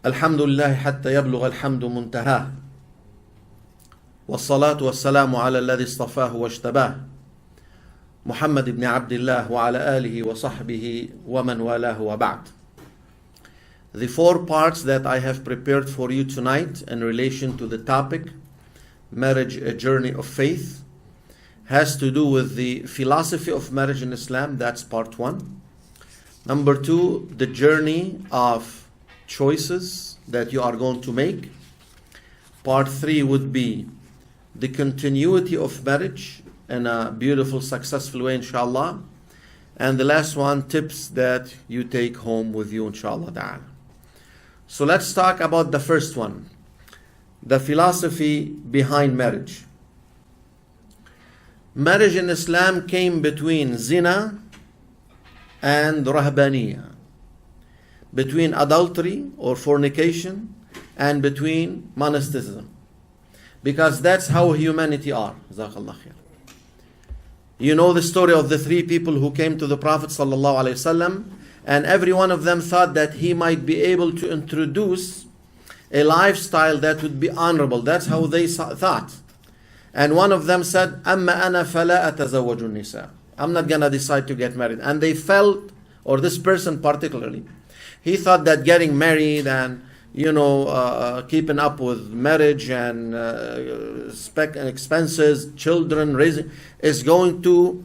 الحمد لله حتى يبلغ الحمد منتهاه والصلاة والسلام على الذي اصطفاه واجتباه محمد بن عبد الله وعلى آله وصحبه ومن والاه وبعد. The four parts that I have prepared for you tonight in relation to the topic marriage, a journey of faith, has to do with the philosophy of marriage in Islam. That's part one. Number two, the journey of choices that you are going to make. Part three would be the continuity of marriage in a beautiful, successful way, inshallah. And the last one, tips that you take home with you, inshallah ta'ala. So let's talk about the first one, the philosophy behind marriage. Marriage in Islam came between zina and rahbaniyah, between adultery or fornication and between monasticism, because that's how humanity are. You know the story of the three people who came to the Prophet ﷺ, and every one of them thought that he might be able to introduce a lifestyle that would be honorable. That's how they thought. And one of them said, "Amma ana fala atazawwaju nisa." I'm not gonna decide to get married. And they felt, or this person particularly, he thought that getting married and keeping up with marriage and expenses, children raising, is going to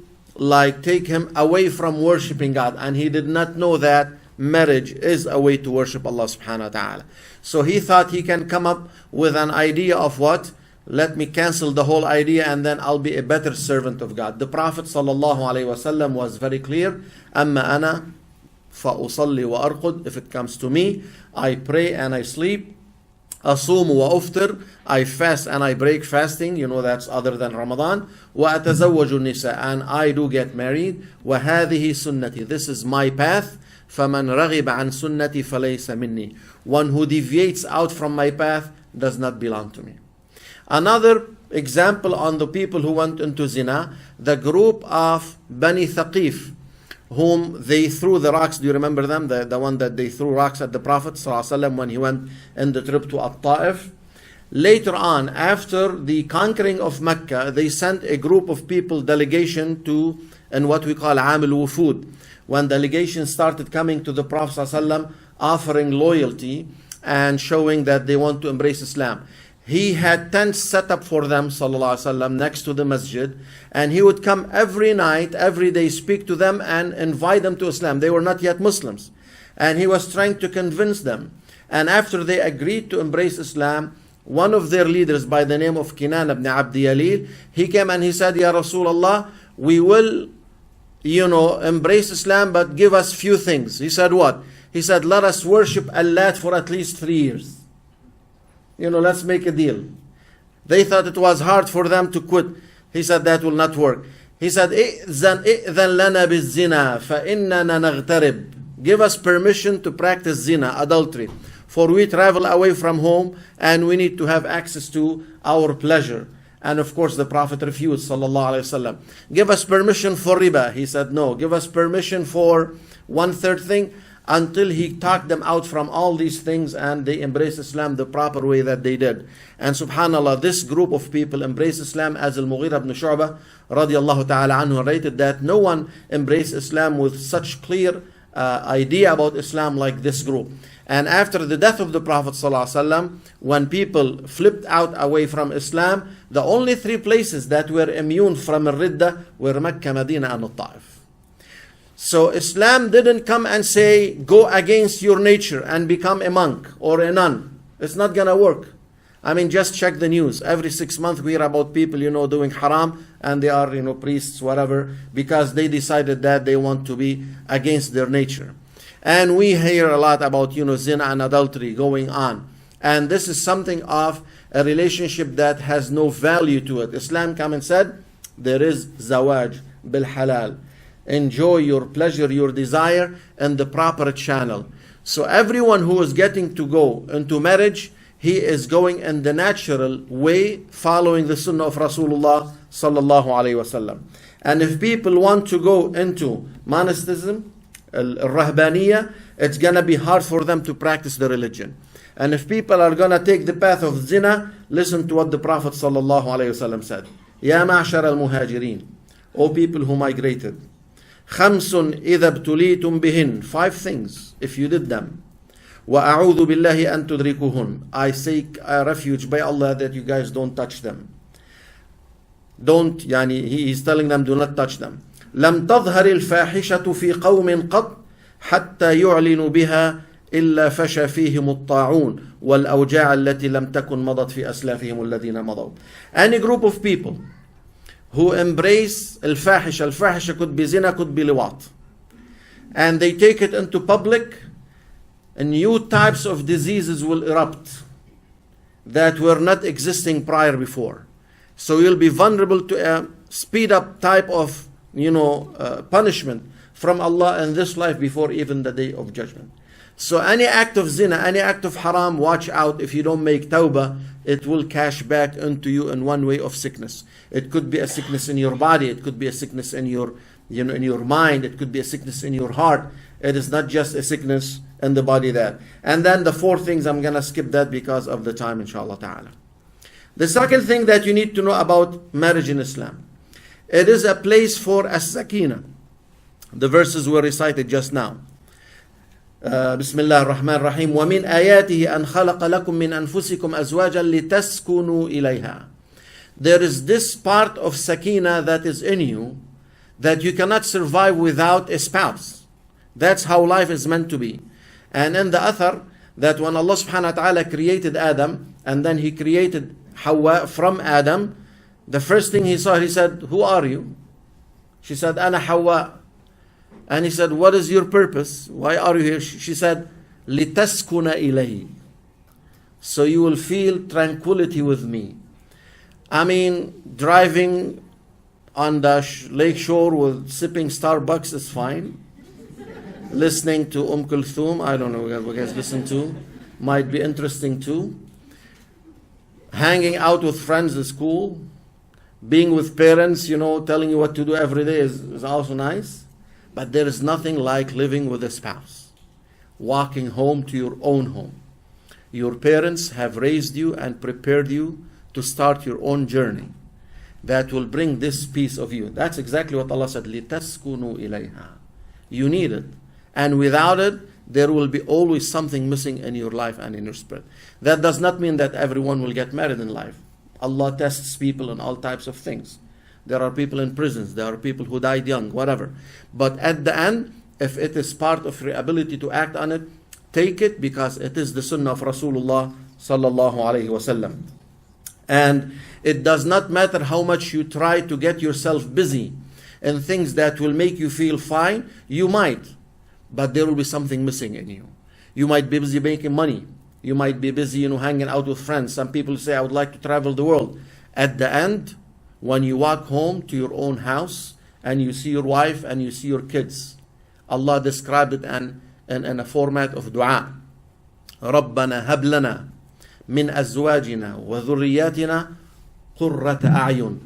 take him away from worshiping God. And he did not know that marriage is a way to worship Allah subhanahu wa ta'ala. So he thought he can come up with an idea of what? Let me cancel the whole idea and then I'll be a better servant of God. The Prophet sallallahu alaihi wasallam was very clear. Amma ana فَأُصَلِّ وَأَرْقُدْ. If it comes to me, I pray and I sleep. أَصُومُ وَأُفْطِرْ. I fast and I break fasting. That's other than Ramadan. وَأَتَزَوَّجُ النِّسَاء. And I do get married. وَهَذِهِ سُنَّتي. This is my path. فَمَنْ رَغِبَ عَنْ سُنَّتي فَلَيْسَ مِنِّي. One who deviates out from my path does not belong to me. Another example on the people who went into zina, the group of Bani Thaqif, whom they threw the rocks. Do you remember them? The one that they threw rocks at the Prophet ﷺ when he went in the trip to At-Ta'if. Later on, after the conquering of Mecca, they sent a group of people, delegation, to in what we call Amil Wufud. When delegations started coming to the Prophet ﷺ offering loyalty and showing that they want to embrace Islam, he had tents set up for them, sallallahu alaihi wasallam, next to the masjid, and he would come every night, every day, speak to them and invite them to Islam. They were not yet Muslims, and he was trying to convince them. And after they agreed to embrace Islam, one of their leaders by the name of Kinan ibn Abd Yalil, he came and he said, "Ya Rasulullah, we will, embrace Islam, but give us few things." He said, "What?" He said, "Let us worship Allah for at least 3 years. Let's make a deal." They thought it was hard for them to quit. He said, "That will not work." He said, "إِذَنْ لَنَا بِالزِّنَا فَإِنَّنَا نَغْتَرِبْ." Give us permission to practice zina, adultery, for we travel away from home and we need to have access to our pleasure. And of course the Prophet refused, sallallahu alaihi wasallam. "Give us permission for riba." He said, "No." "Give us permission for 1/3 thing," until he talked them out from all these things and they embraced Islam the proper way that they did. And subhanallah, this group of people embraced Islam, as Al-Mughira ibn Shu'bah radiallahu ta'ala anhu rated that no one embraced Islam with such clear idea about Islam like this group. And after the death of the Prophet ﷺ, when people flipped out away from Islam, the only 3 places that were immune from Ridda were Mecca, Medina and At-Ta'if. So Islam didn't come and say, go against your nature and become a monk or a nun. It's not gonna work. Just check the news. Every 6 months we hear about people, doing haram, and they are, priests, whatever, because they decided that they want to be against their nature. And we hear a lot about, zina and adultery going on. And this is something of a relationship that has no value to it. Islam came and said, there is zawaj bil halal. Enjoy your pleasure, your desire in the proper channel. So everyone who is getting to go into marriage, he is going in the natural way, following the sunnah of Rasulullah sallallahu alaihi wasallam. And if people want to go into monasticism, al-rahbaniyah, it's going to be hard for them to practice the religion. And if people are going to take the path of zina, listen to what the Prophet sallallahu alaihi wasallam said. Ya ma'shar al-muhajirin, O people who migrated. خمس إذا ابتليتم بهن, 5 things, if you did them. وأعوذ بالله أن تدركوهن, I seek refuge by Allah that you guys don't touch them. Don't, يعني he's telling them, do not touch them. لم تظهر الفاحشة في قوم قط حتى يعلنوا بها إلا فشى فيهم الطاعون والأوجاع التي لم تكن مضت في أسلافهم الذين مضوا. Any group of people who embrace al-fahisha, al-fahisha could be zina, could be liwat, and they take it into public, and new types of diseases will erupt that were not existing prior before. So you'll be vulnerable to a speed up type of punishment from Allah in this life before even the day of judgment. So any act of zina, any act of haram, watch out. If you don't make tawbah, it will cash back into you in one way of sickness. It could be a sickness in your body, it could be a sickness in your in your mind, it could be a sickness in your heart. It is not just a sickness in the body there. And then the 4 things, I'm gonna skip that because of the time, inshallah ta'ala. The second thing that you need to know about marriage in Islam, it is a place for as-sakina. The verses were recited just now. بسم الله الرحمن الرحيم ومن آياته أن خلق لكم من أنفسكم أزواجا لتسكنوا إليها. There is this part of sakina that is in you that you cannot survive without a spouse. That's how life is meant to be. And in the athar, that when Allah subhanahu wa ta'ala created Adam, and then He created Hawa from Adam, the first thing He saw, He said, who are you? She said, Ana Hawa. And He said, what is your purpose? Why are you here? She said, لِتَسْكُنَ إِلَيْهِ, so you will feel tranquility with me. I mean, driving on the lake shore with sipping Starbucks is fine. Listening to Kulthum, I don't know what you guys listen to, might be interesting too. Hanging out with friends is cool. Being with parents, telling you what to do every day is also nice. But there is nothing like living with a spouse. Walking home to your own home. Your parents have raised you and prepared you to start your own journey that will bring this piece of you. That's exactly what Allah said, لِتَسْكُنُوا إِلَيْهَا. You need it. And without it, there will be always something missing in your life and in your spirit. That does not mean that everyone will get married in life. Allah tests people in all types of things. There are people in prisons, there are people who died young, whatever. But at the end, if it is part of your ability to act on it, take it, because it is the sunnah of Rasulullah sallallahu alaihi wasallam. And it does not matter how much you try to get yourself busy in things that will make you feel fine. You might, but there will be something missing in you. You might be busy making money. You might be busy, hanging out with friends. Some people say, I would like to travel the world. At the end, when you walk home to your own house and you see your wife and you see your kids, Allah described it in a format of dua. رَبَّنَا هَبْ لَنَا مِنْ أَزْوَاجِنَا وَذُرِّيَّاتِنَا قُرَّةَ أَعْيُنٍ.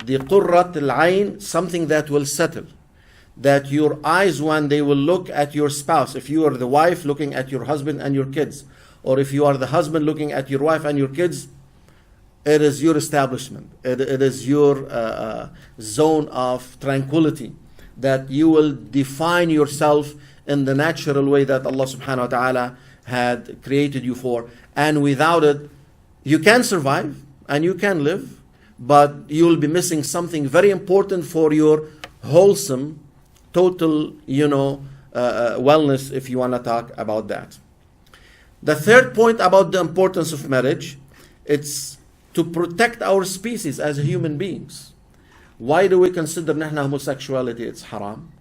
The qurrat al-ayn, something that will settle. That your eyes, when they will look at your spouse, if you are the wife looking at your husband and your kids, or if you are the husband looking at your wife and your kids, it is your establishment. It is your zone of tranquility. That you will define yourself in the natural way that Allah subhanahu wa ta'ala had created you for. And without it, you can survive and you can live, but you will be missing something very important for your wholesome, total, wellness, if you want to talk about that. The third point about the importance of marriage, it's to protect our species as human beings. Why do we consider homosexuality it's haram?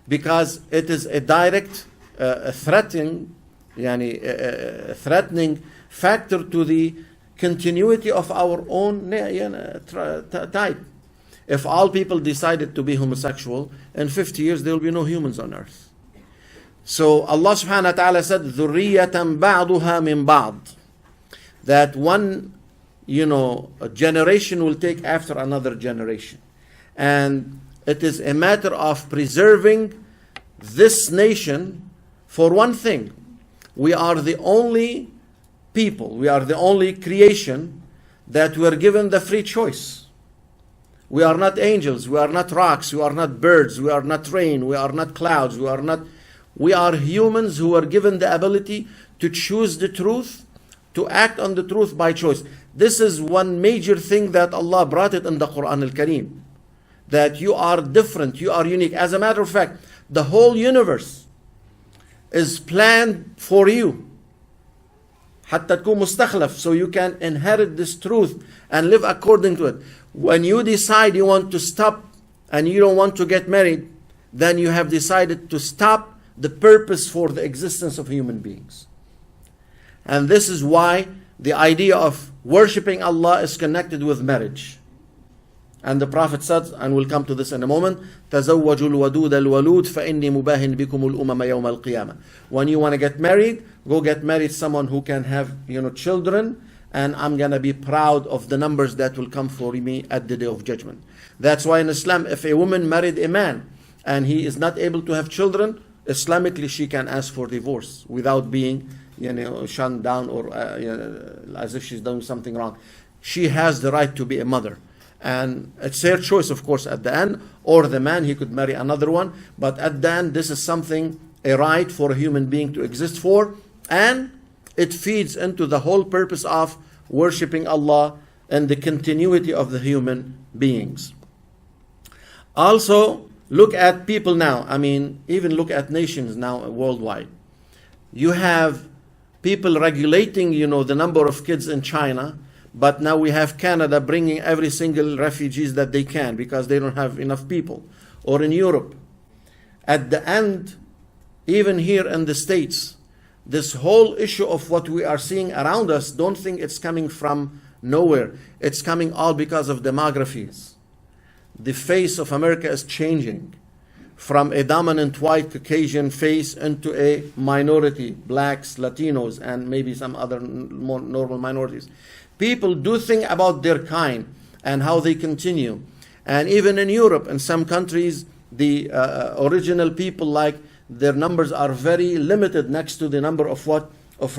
Because it is a direct threatening factor to the continuity of our own type. If all people decided to be homosexual, in 50 years there will be no humans on earth. So Allah subhanahu wa ta'ala said, ذُرِّيَّةً بَعْضُهَا مِنْ بَعْضٍ. That one, a generation will take after another generation. And it is a matter of preserving this nation for one thing. We are the only people, we are the only creation that were given the free choice. We are not angels, we are not rocks, we are not birds, we are not rain, we are not clouds, we are humans who are given the ability to choose the truth, to act on the truth by choice. This is one major thing that Allah brought it in the Quran al-Kareem. That you are different, you are unique. As a matter of fact, the whole universe is planned for you. حتى تكون مستخلف, so you can inherit this truth and live according to it. When you decide you want to stop and you don't want to get married, then you have decided to stop the purpose for the existence of human beings. And this is why the idea of worshipping Allah is connected with marriage. And the Prophet said, and we'll come to this in a moment, تَزَوَّجُوا الْوَدُودَ الْوَلُودَ فَإِنِّي مُبَاهٍ بِكُمُ الْأُمَمَ يَوْمَ الْقِيَامَةِ. When you want to get married, go get married someone who can have, children, and I'm going to be proud of the numbers that will come for me at the Day of Judgment. That's why in Islam, if a woman married a man and he is not able to have children, Islamically she can ask for divorce without being shunned down or as if she's done something wrong. She has the right to be a mother. And it's her choice, of course, at the end. Or the man, he could marry another one. But at the end, this is something, a right for a human being to exist for. And it feeds into the whole purpose of worshipping Allah and the continuity of the human beings. Also, look at people now. Even look at nations now worldwide. You have people regulating, the number of kids in China. But now we have Canada bringing every single refugees that they can because they don't have enough people. Or in Europe. At the end, even here in the States, this whole issue of what we are seeing around us, don't think it's coming from nowhere. It's coming all because of demographies. The face of America is changing from a dominant white Caucasian face into a minority, blacks, Latinos, and maybe some other more normal minorities. People do think about their kind and how they continue. And even in Europe, in some countries, the original people, their numbers are very limited next to the number of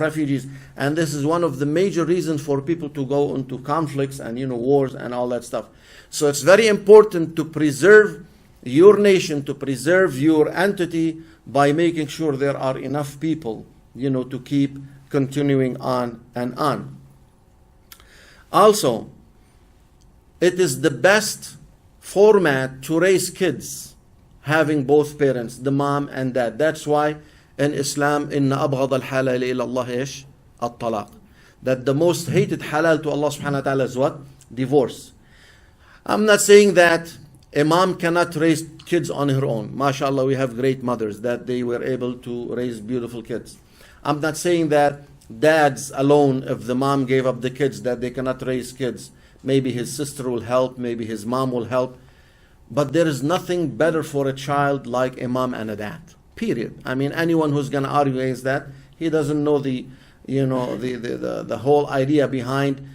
refugees. And this is one of the major reasons for people to go into conflicts and wars and all that stuff. So it's very important to preserve your nation, to preserve your entity by making sure there are enough people, to keep continuing on and on. Also, it is the best format to raise kids, having both parents, the mom and dad. That's why in Islam, إِنَّ أَبْغَضَ الْحَلَالِ إِلَى اللَّهِ إيش? الطلاق. That the most hated halal to Allah subhanahu wa ta'ala is what? Divorce. I'm not saying that a mom cannot raise kids on her own. MashaAllah, we have great mothers that they were able to raise beautiful kids. I'm not saying that dads alone, if the mom gave up the kids, that they cannot raise kids. Maybe his sister will help, maybe his mom will help. But there is nothing better for a child like a mom and a dad. Period. Anyone who's going to argue against that, he doesn't know the whole idea behind.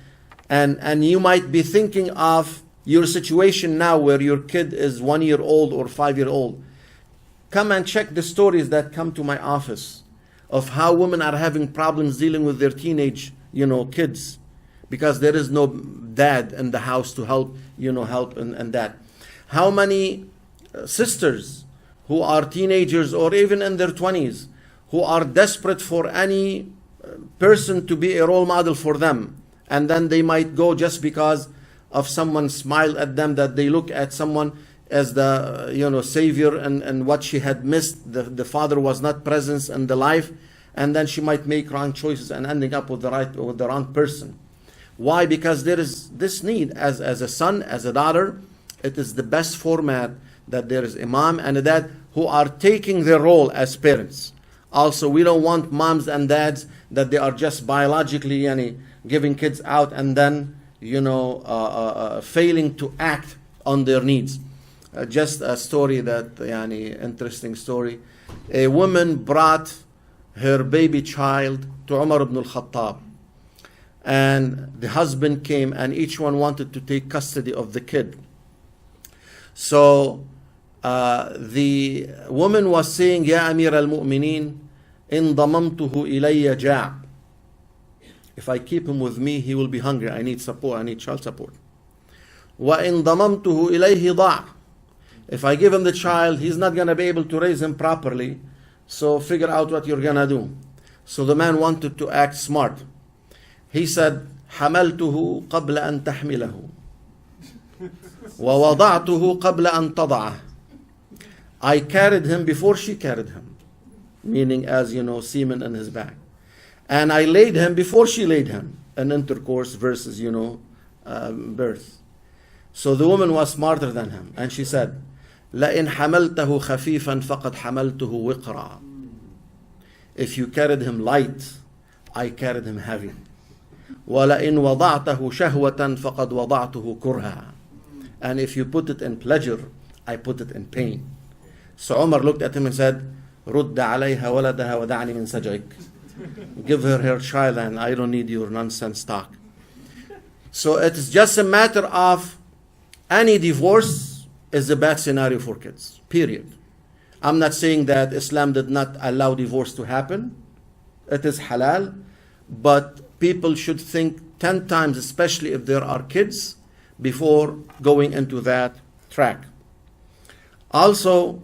And you might be thinking of your situation now where your kid is 1 year old or 5 year old. Come and check the stories that come to my office of how women are having problems dealing with their teenage, kids, because there is no dad in the house to help, help and that. How many sisters who are teenagers or even in their 20s who are desperate for any person to be a role model for them, and then they might go just because of someone smiled at them, that they look at someone as the savior, and what she had missed, the father was not present in the life, and then she might make wrong choices and ending up with the wrong person. Why? Because there is this need as a son, as a daughter. It is the best format that there is a mom and a dad who are taking their role as parents. Also, we don't want moms and dads that they are just biologically giving kids out and then failing to act on their needs. Just a story that, interesting story. A woman brought her baby child to Umar ibn al-Khattab. And the husband came and each one wanted to take custody of the kid. So the woman was saying, Ya Amir al-Mu'mineen, in damamtuhu ilayya ja'. If I keep him with me, he will be hungry. I need support, I need child support. Wa in damamtuhu ilayhi da'. If I give him the child, he's not going to be able to raise him properly. So figure out what you're going to do. So the man wanted to act smart. He said, حملته قبل أن تحمله ووضعته قبل أن تضعه. I carried him before she carried him. Meaning, as you know, semen in his back. And I laid him before she laid him. An intercourse versus, birth. So the woman was smarter than him. And she said, لَإِنْ حَمَلْتَهُ خَفِيفًا فَقَدْ حَمَلْتُهُ وِقْرًا. If you carried him light, I carried him heavy. وَلَئِنْ وَضَعْتَهُ شَهْوَةً فَقَدْ وَضَعْتُهُ كُرْهًا. And if you put it in pleasure, I put it in pain. So Umar looked at him and said, رُدَّ عَلَيْهَا وَلَدَهَا وَدَعْنِي مِنْ سَجْعِكَ. Give her her child and I don't need your nonsense talk. So it is just a matter of any divorce is a bad scenario for kids, period. I'm not saying that Islam did not allow divorce to happen. It is halal, but people should think 10 times, especially if there are kids, before going into that track. Also,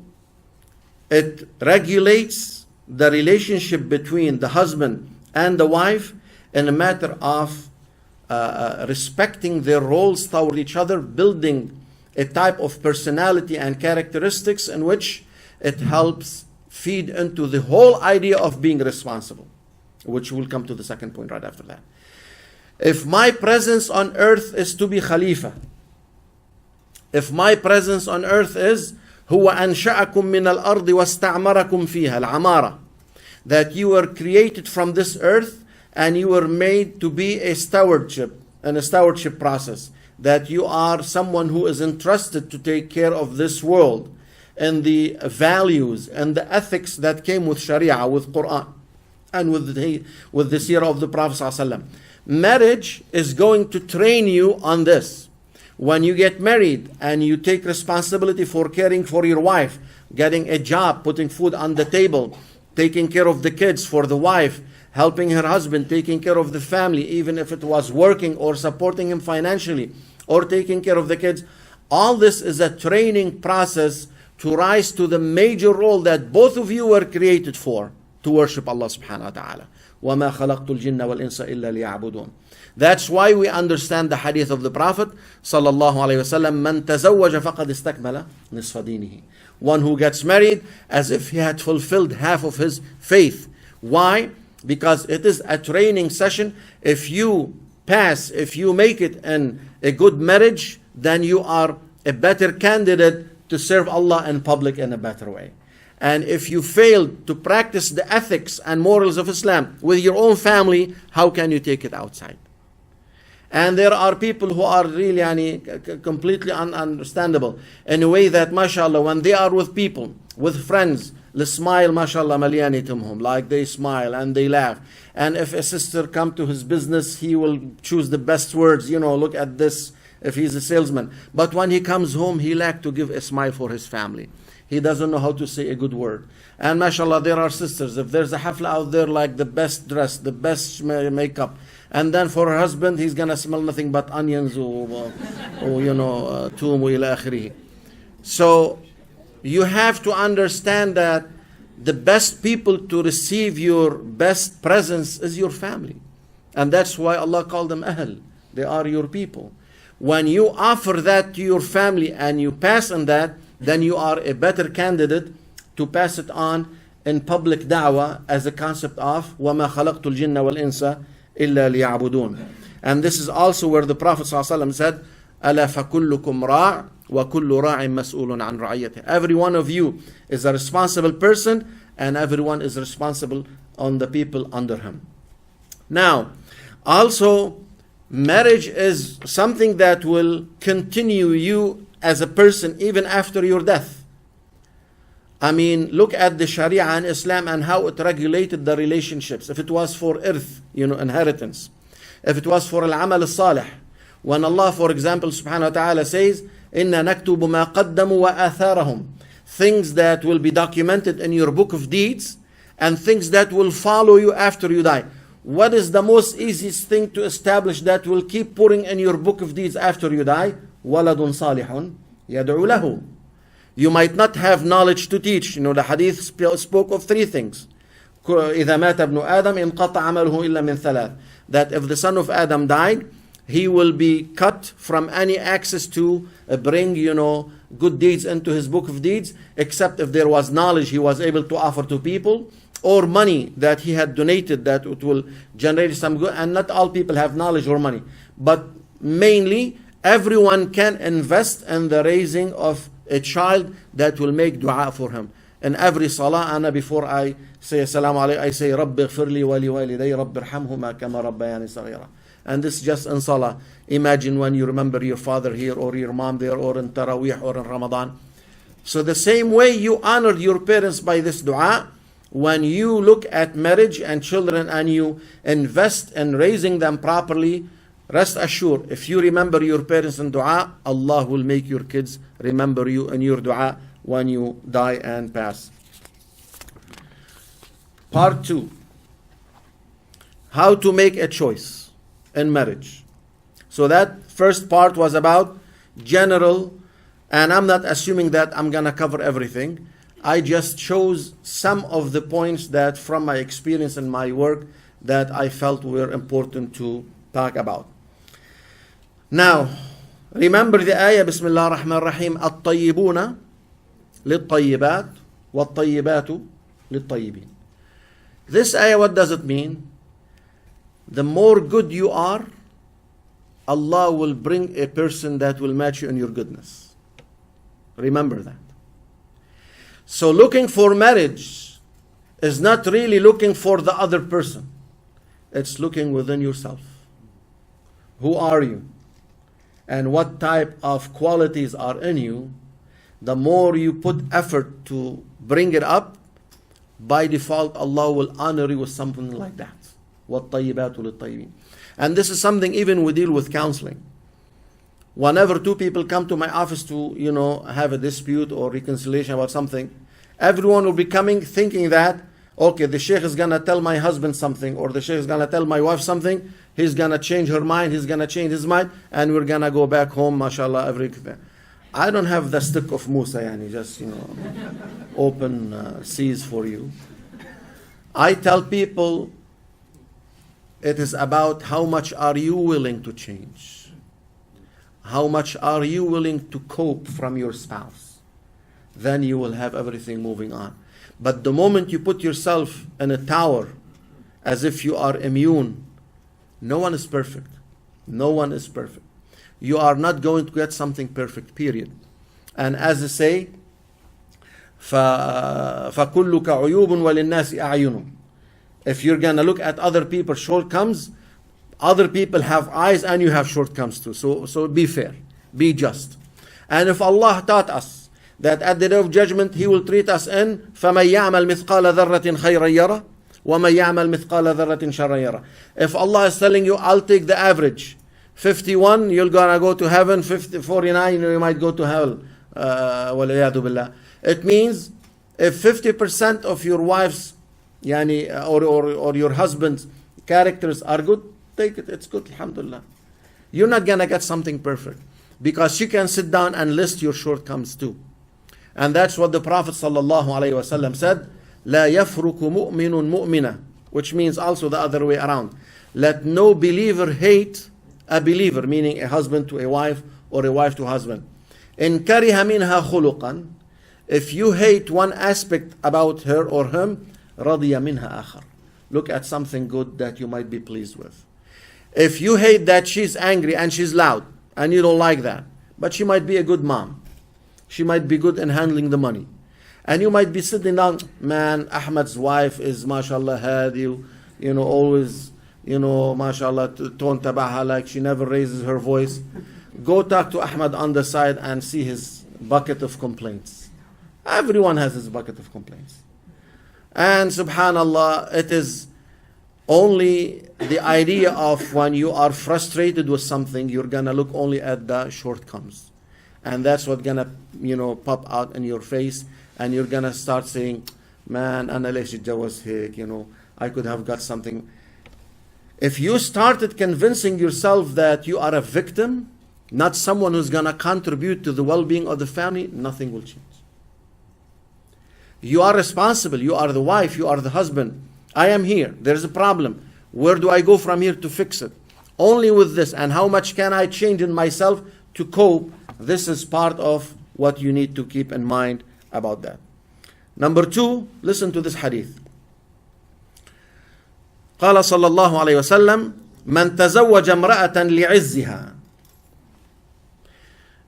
it regulates the relationship between the husband and the wife in a matter of respecting their roles toward each other, building a type of personality and characteristics in which it helps feed into the whole idea of being responsible, which will come to the second point right after that. If my presence on earth is to be Khalifa, if my presence on earth is هو أنشأكم من الأرض واستعمركم فيها العمارة, that you were created from this earth and you were made to be a stewardship, and a stewardship process, that you are someone who is entrusted to take care of this world and the values and the ethics that came with Sharia, with Quran, and with the seerah of the Prophet ﷺ. Marriage is going to train you on this. When you get married and you take responsibility for caring for your wife, getting a job, putting food on the table, taking care of the kids for the wife, helping her husband, taking care of the family, even if it was working or supporting him financially, or taking care of the kids. All this is a training process to rise to the major role that both of you were created for, to worship Allah subhanahu wa ta'ala. وَمَا خَلَقْتُ الْجِنَّ وَالْإِنسَ إِلَّا لِيَعْبُدُونَ. That's why we understand the hadith of the Prophet sallallahu alaihi wasallam, مَنْ تَزَوَّجَ فَقَدْ اسْتَكْمَلَ نِصْفَ دِينِهِ. One who gets married as if he had fulfilled half of his faith. Why? Because it is a training session. If you pass, if you make it in a good marriage, then you are a better candidate to serve Allah in public in a better way. And if you fail to practice the ethics and morals of Islam with your own family, how can you take it outside? And there are people who are really completely ununderstandable in a way that, mashallah, when they are with people, with friends, the smile, mashallah, maliyani tumhum, like they smile and they laugh. And if a sister come to his business, he will choose the best words, look at this, if he's a salesman. But when he comes home, he lack to give a smile for his family. He doesn't know how to say a good word. And mashallah, there are sisters, if there's a hafla out there, like the best dress, the best makeup, and then for her husband, he's gonna smell nothing but onions or toom ila akhirih. So you have to understand that the best people to receive your best presence is your family. And that's why Allah called them ahl. They are your people. When you offer that to your family and you pass on that, then you are a better candidate to pass it on in public da'wah as a concept of وَمَا خَلَقْتُ الْجِنَّ وَالْإِنسَ إِلَّا لِيَعْبُدُونَ. And this is also where the Prophet ﷺ said, أَلَا فَكُلُّكُمْ رَاعٍ وَكُلُّ رَاعٍ مَسْئُولٌ عَنْ رَعِيَّتِهِ. Every one of you is a responsible person, and everyone is responsible on the people under him. Now, also, marriage is something that will continue you as a person even after your death. Look at the Sharia and Islam and how it regulated the relationships. If it was for irth, inheritance. If it was for al-amal al-salih. When Allah, for example, subhanahu wa ta'ala says, إِنَّا نَكْتُبُ مَا قَدَّمُوا وَآثَارَهُم. Things that will be documented in your book of deeds and things that will follow you after you die. What is the most easiest thing to establish that will keep pouring in your book of deeds after you die? وَلَدٌ صَالِحٌ يَدْعُو لَهُ. You might not have knowledge to teach. You know, the hadith spoke of three things. إِذَا مَاتَ ابْنُ آدَمْ انْقَطَعَ عَمَلُهُ إِلَّا مِنْ ثَلَاثٍ. That if the son of Adam died, he will be cut from any access to bring, good deeds into his book of deeds, except if there was knowledge he was able to offer to people, or money that he had donated that it will generate some good. And not all people have knowledge or money. But mainly, everyone can invest in the raising of a child that will make dua for him. In every salah, before I say assalamu alaykum, I say Rabbi ghfirli wa li waliday, Rabbi irhamhuma kama rabbayani saghira. And this is just in salah. Imagine when you remember your father here or your mom there or in Taraweeh or in Ramadan. So the same way you honored your parents by this dua, when you look at marriage and children and you invest in raising them properly, rest assured, if you remember your parents in dua, Allah will make your kids remember you in your dua when you die and pass. Part 2. How to make a choice in marriage. So that first part was about general, and I'm not assuming that I'm going to cover everything. I just chose some of the points that from my experience and my work that I felt were important to talk about. Now, remember the ayah, Bismillah ar-Rahman ar-Rahim, الطيبون للطيبات والطيبات للطيبين. This ayah, what does it mean? The more good you are, Allah will bring a person that will match you in your goodness. Remember that. So looking for marriage is not really looking for the other person. It's looking within yourself. Who are you? And what type of qualities are in you? The more you put effort to bring it up, by default Allah will honor you with something like that. وَالطَّيِّبَاتُ لِلطَّيِّبِينَ. And this is something even we deal with counseling. Whenever two people come to my office to, have a dispute or reconciliation about something, everyone will be coming thinking that, okay, the sheikh is going to tell my husband something, or the sheikh is going to tell my wife something, he's going to change her mind, he's going to change his mind, and we're going to go back home, mashallah, everything. I don't have the stick of Musa, just, open seas for you. I tell people, it is about how much are you willing to change? How much are you willing to cope from your spouse? Then you will have everything moving on. But the moment you put yourself in a tower as if you are immune, no one is perfect. No one is perfect. You are not going to get something perfect, period. And as I say, فَكُلُّكَ عُيُوبٌ وَلِلنَّاسِ أَعْيُنٌ. If you're going to look at other people's shortcomings, other people have eyes and you have shortcomings too. So be fair, be just. And if Allah taught us that at the day of judgment He will treat us in فَمَنْ يَعْمَلْ مِثْقَالَ ذَرَّةٍ خَيْرًا يَرَهُ وَمَنْ يَعْمَلْ مِثْقَالَ ذَرَّةٍ شَرًّا يَرَهُ. If Allah is telling you, I'll take the average, 51, you're going to go to heaven, 49, you might go to hell. وَالْعِيَاذُ بِاللَّهِ. It means if 50% of your wife's or your husband's characters are good, take it, it's good, alhamdulillah. You're not going to get something perfect, because she can sit down and list your shortcomings too. And that's what the Prophet ﷺ said, لا يفرق مؤمن مؤمنة, which means also the other way around. Let no believer hate a believer, meaning a husband to a wife or a wife to a husband. إن كره منها خلقا, if you hate one aspect about her or him, رضي منها آخر. Look at something good that you might be pleased with. If you hate that she's angry and she's loud and you don't like that, but she might be a good mom, she might be good in handling the money, and you might be sitting down, man, Ahmad's wife is mashallah hadi, always, mashallah, tone tabaha, like she never raises her voice. Go talk to Ahmad on the side and see his bucket of complaints. Everyone has his bucket of complaints. And subhanallah, it is only the idea of when you are frustrated with something, you're going to look only at the shortcomings. And that's what's gonna, pop out in your face, and you're gonna start saying, man, أنا ليش اتجوزت هيك, I could have got something. If you started convincing yourself that you are a victim, not someone who's gonna contribute to the well-being of the family, nothing will change. You are responsible. You are the wife. You are the husband. I am here. There's a problem. Where do I go from here to fix it? Only with this. And how much can I change in myself to cope? This is part of what you need to keep in mind about that. Number 2, listen to this hadith. قال صلى الله عليه وسلم من تزوج امرأة لعزها.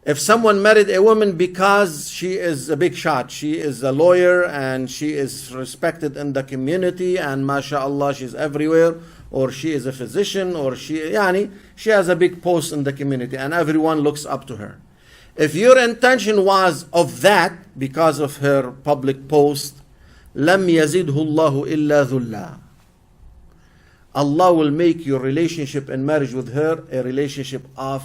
If someone married a woman because she is a big shot, she is a lawyer and she is respected in the community and mashallah she's everywhere, or she is a physician, or she has a big post in the community and everyone looks up to her. If your intention was of that because of her public post, لم يزده الله إلا ذلا. Allah will make your relationship and marriage with her a relationship of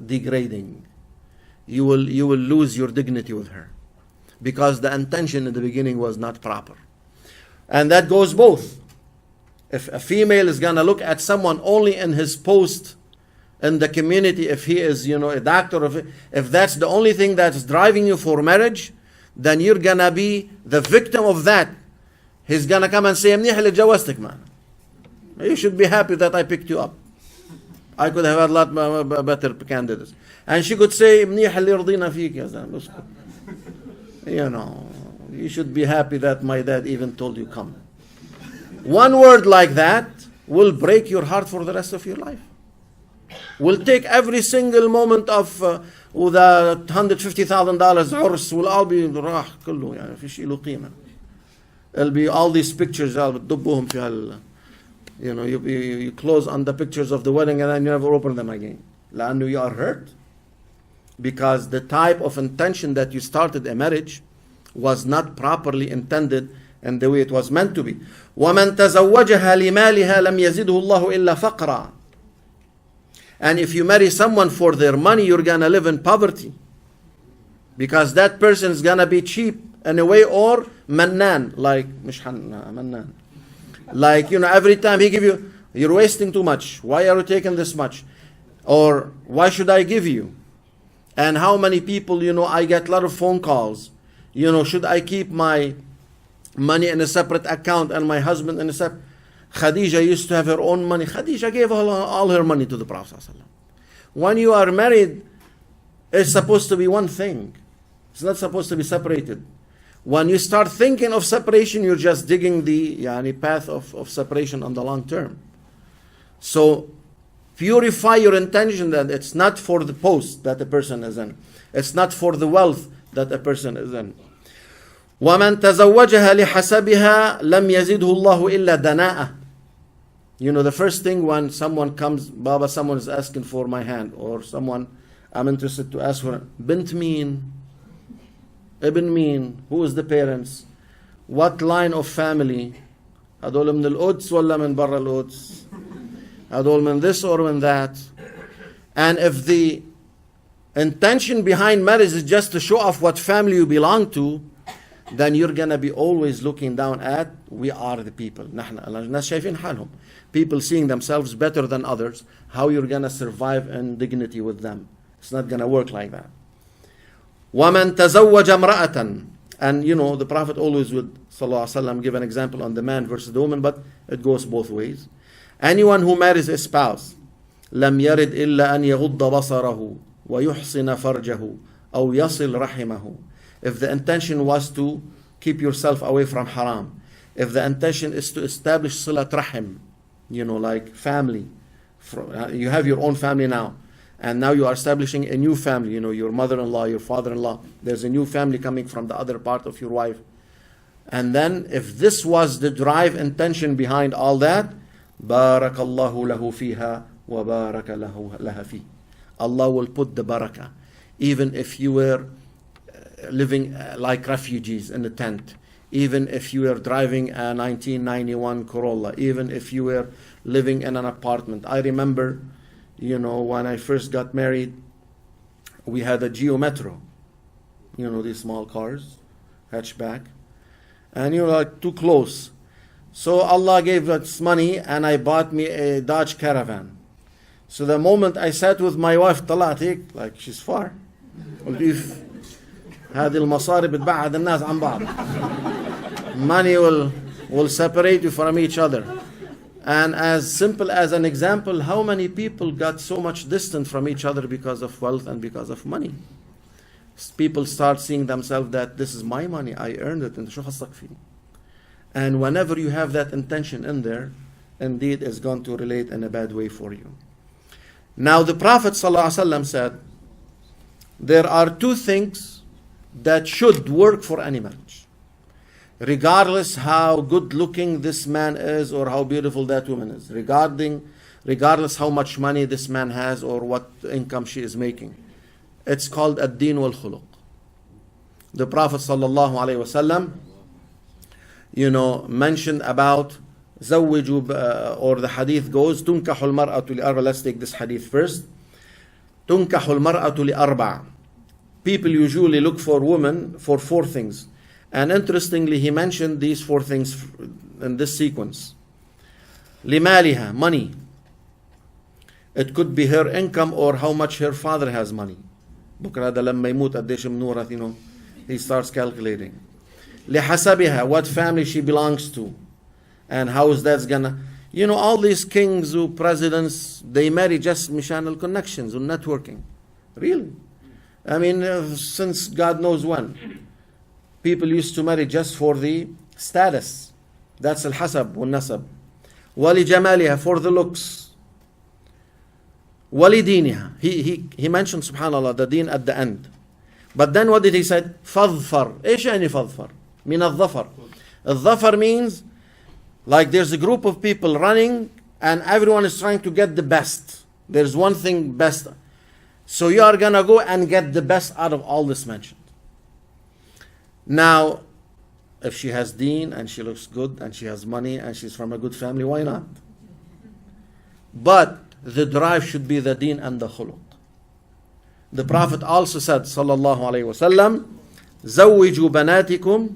degrading. You will lose your dignity with her because the intention in the beginning was not proper. And that goes both. If a female is gonna look at someone only in his post in the community, if he is a doctor, if that's the only thing that's driving you for marriage, then you're gonna be the victim of that. He's gonna come and say, منيح اللي جوزتك, man. You should be happy that I picked you up. I could have had a lot better candidates. And she could say, منيح اللي رضينا فيك يا زلمة. You should be happy that my dad even told you come. One word like that will break your heart for the rest of your life. Will take every single moment of the $150,000 عرس will all be راح كله, يعني في شيء له قيمة. It'll be all these pictures بتضبوهم في you close on the pictures of the wedding and then you never open them again. لأنه you are hurt because the type of intention that you started a marriage was not properly intended and the way it was meant to be. وَمَنْ تَزَوَّجَهَا لِمَالِهَا لَمْ يَزِدْهُ اللَّهُ إِلَّا فَقْرًا. And if you marry someone for their money, you're gonna live in poverty because that person is gonna be cheap in a way, or mannan, like mannan. Like, every time he give you, you're wasting too much. Why are you taking this much? Or why should I give you? And how many people, I get a lot of phone calls. Should I keep my money in a separate account and my husband in a separate? Khadija used to have her own money. Khadija gave all her money to the Prophet ﷺ. When you are married, it's supposed to be one thing. It's not supposed to be separated. When you start thinking of separation, you're just digging the path of separation on the long term. So purify your intention that it's not for the post that a person is in. It's not for the wealth that a person is in. وَمَنْ تَزَوَّجَهَا لِحَسَبِهَا لَمْ يَزِدْهُ اللَّهُ إِلَّا دَنَاءً. The first thing when someone comes, Baba, someone is asking for my hand, or someone, I'm interested to ask for, bint meen, ibn meen, who is the parents, what line of family, هدول من القدس ولا من برا القدس, هدول من this or من that. And if the intention behind marriage is just to show off what family you belong to, then you're gonna be always looking down at, we are the people. نحن الناس شايفين حالهم. People seeing themselves better than others. How you're gonna survive in dignity with them? It's not gonna work like that. وَمَنْ تَزَوَّجَ امْرَأَةً. And the Prophet always would ﷺ give an example on the man versus the woman, but it goes both ways. Anyone who marries a spouse, لَمْ يَرِدْ إِلَّا أَنْ يَغُضَّ بَصَرَهُ وَيُحْصِنَ فَرْجَهُ أَوْ يَصِلْ رَحِمَهُ. If the intention was to keep yourself away from haram, if the intention is to establish silat rahim, like family, you have your own family now, and now you are establishing a new family, your mother-in-law, your father-in-law, there's a new family coming from the other part of your wife. And then if this was the drive intention behind all that, بارك الله له فيها وبارك لها فيه. Allah will put the barakah. Even if you were living like refugees in a tent, even if you were driving a 1991 Corolla, even if you were living in an apartment. I remember, when I first got married, we had a Geo Metro. You know, these small cars, hatchback. And you know, like too close. So Allah gave us money and I bought me a Dodge Caravan. So the moment I sat with my wife, طلعت هيك, like she's far. قلت if هذه المصاري بتبعد الناس عن بعض. Money will separate you from each other. And as simple as an example, how many people got so much distant from each other because of wealth and because of money? People start seeing themselves that this is my money, I earned it, and شو خصك فيه. And whenever you have that intention in there, indeed it's going to relate in a bad way for you. Now the Prophet ﷺ said, there are two things that should work for any marriage. Regardless how good looking this man is or how beautiful that woman is. Regardless how much money this man has or what income she is making. It's called ad-din wal khuluq. The Prophet ﷺ, mentioned about زوجوا, or the hadith goes, تنكح المرأة لأربع. Let's take this hadith first. تنكح المرأة لأربع. People usually look for women for four things. And interestingly, he mentioned these four things in this sequence. لمالها, money. It could be her income or how much her father has money. بكرة هذا لما يموت قديش منورة, he starts calculating. لحسبها, what family she belongs to. And how is that gonna... all these kings or presidents, they marry just mishanal connections or networking. Really. I mean, since God knows when. People used to marry just for the status. That's al-hasab wal-nasab. وَلِجَمَالِهَا, for the looks. وَلِدِينِهَا. He mentioned, subhanAllah, the deen at the end. But then what did he say? فَظْفَر. إيش يعني فَظْفَر? من الظفر. الظفر means like there's a group of people running and everyone is trying to get the best. There's one thing best. So you are going to go and get the best out of all this mentioned. Now, if she has deen and she looks good and she has money and she's from a good family, why not? But the drive should be the deen and the khuluq. The Prophet also said, sallallahu alayhi wa sallam, زوجوا بناتكم,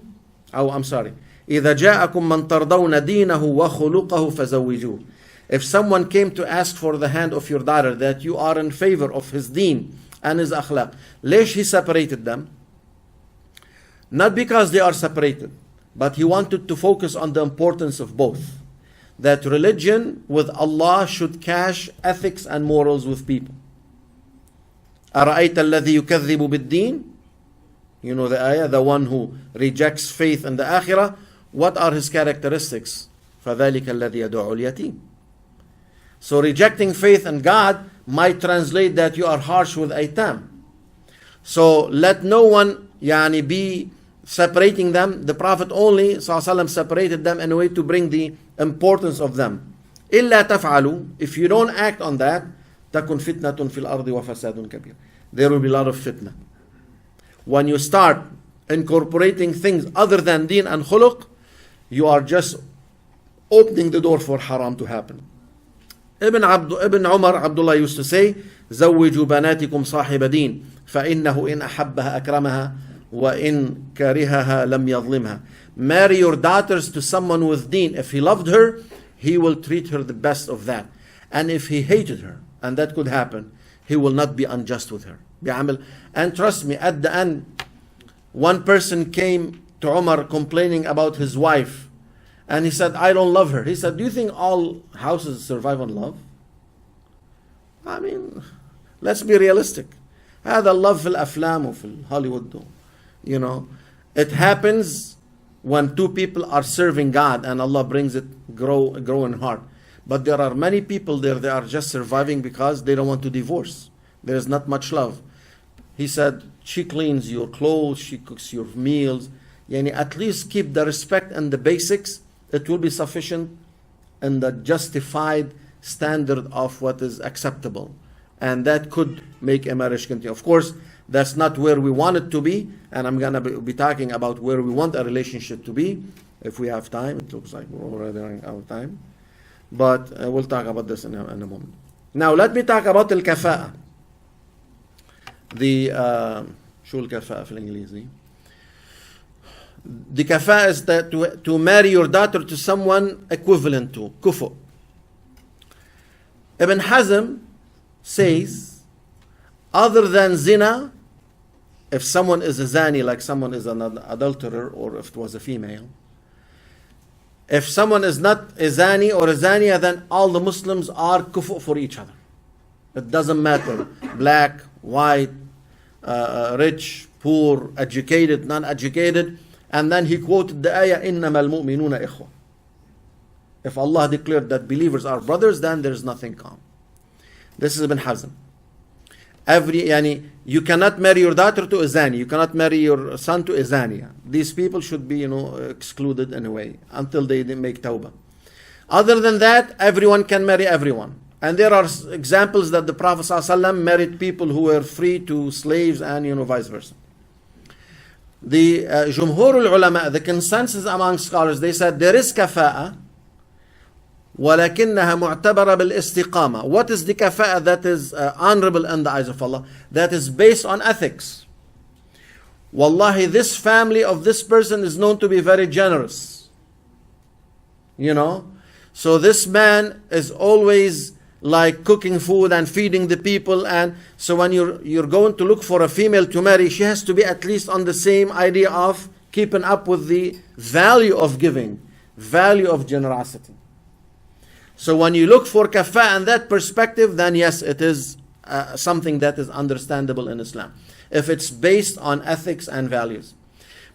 إذا جاءكم من ترضون دينه وخلقه فزوجوه. If someone came to ask for the hand of your daughter that you are in favor of his deen and his akhlaq, ليش he separated them? Not because they are separated, but he wanted to focus on the importance of both. That religion with Allah should cash ethics and morals with people. أرأيت الذي يكذب بالدين? You know the ayah, the one who rejects faith in the akhirah. What are his characteristics? فَذَلِكَ الَّذِي يَدُعُ الْيَتِيمِ. So rejecting faith in God might translate that you are harsh with aitam. So let no one be separating them. The Prophet only ﷺ separated them in a way to bring the importance of them. إِلَّا تَفْعَلُوا. If you don't act on that, تَكُنْ فِتْنَةٌ فِي الْأَرْضِ وَفَسَادٌ كَبِيرٌ. There will be a lot of fitna. When you start incorporating things other than deen and khuluq, you are just opening the door for haram to happen. Ibn Umar Abdullah used to say, زوجوا بناتكم صاحب دين فإنه إن أحبها أكرمها وإن كرهها لم يظلمها. Marry your daughters to someone with deen. If he loved her, he will treat her the best of that. And if he hated her, and that could happen, he will not be unjust with her. And trust me, at the end, one person came to Umar complaining about his wife. And he said, I don't love her. He said, do you think all houses survive on love? I mean, let's be realistic. هذا love في الأفلام وفي Hollywood. It happens when two people are serving God and Allah brings it grow in heart. But there are many people there, they are just surviving because they don't want to divorce. There is not much love. He said, she cleans your clothes, she cooks your meals. At least keep the respect and the basics. It will be sufficient in the justified standard of what is acceptable. And that could make a marriage continue. Of course, that's not where we want it to be. And I'm going to be talking about where we want a relationship to be. If we have time. It looks like we're already running out of time. But we'll talk about this in a moment. Now let me talk about al-kafa'a. the شو الكفاءة في الإنجليزي? The كفاءة is that to marry your daughter to someone equivalent to كفؤ. Ibn Hazm says, other than zina, if someone is a zani, like someone is an adulterer, or if it was a female, if someone is not a zani or a zaniya, then all the Muslims are kufu for each other. It doesn't matter, black, white, rich, poor, educated, non-educated. And then he quoted the ayah, إِنَّمَا الْمُؤْمِنُونَ إِخْوَةٌ. If Allah declared that believers are brothers, then there is nothing calm. This is Ibn Hazm. You cannot marry your daughter to a zani. You cannot marry your son to a zaniya. These people should be, excluded in a way until they make tawbah. Other than that, everyone can marry everyone. And there are examples that the Prophet ﷺ married people who were free to slaves and vice versa. The Jumhur al-Ulama, the consensus among scholars, they said there is kafa'a, ولكنها معتبرة بالاستقامة. What is the kafa'a that is honorable in the eyes of Allah? That is based on ethics. Wallahi, this family of this person is known to be very generous. So this man is always like cooking food and feeding the people, and so when you're going to look for a female to marry, she has to be at least on the same idea of keeping up with the value of giving, value of generosity. So when you look for kafa and that perspective, then yes, it is something that is understandable in Islam, if it's based on ethics and values.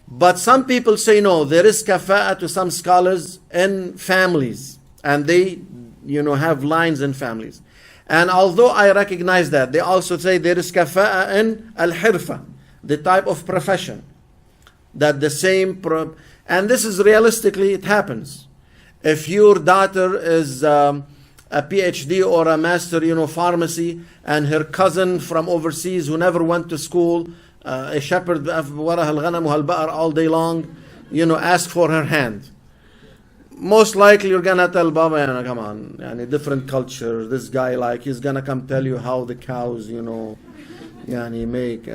But some people say no, there is kafa'a to some scholars in families, and they have lines in families. And although I recognize that, they also say there is kafa'a in al-hirfa, the type of profession, that the same and this is realistically, it happens. If your daughter is a PhD or a master, pharmacy, and her cousin from overseas who never went to school, a shepherd وراها الغنم وهالبقر all day long, ask for her hand. Most likely you're gonna tell Baba, come on, different culture. This guy, he's gonna come tell you how the cows, make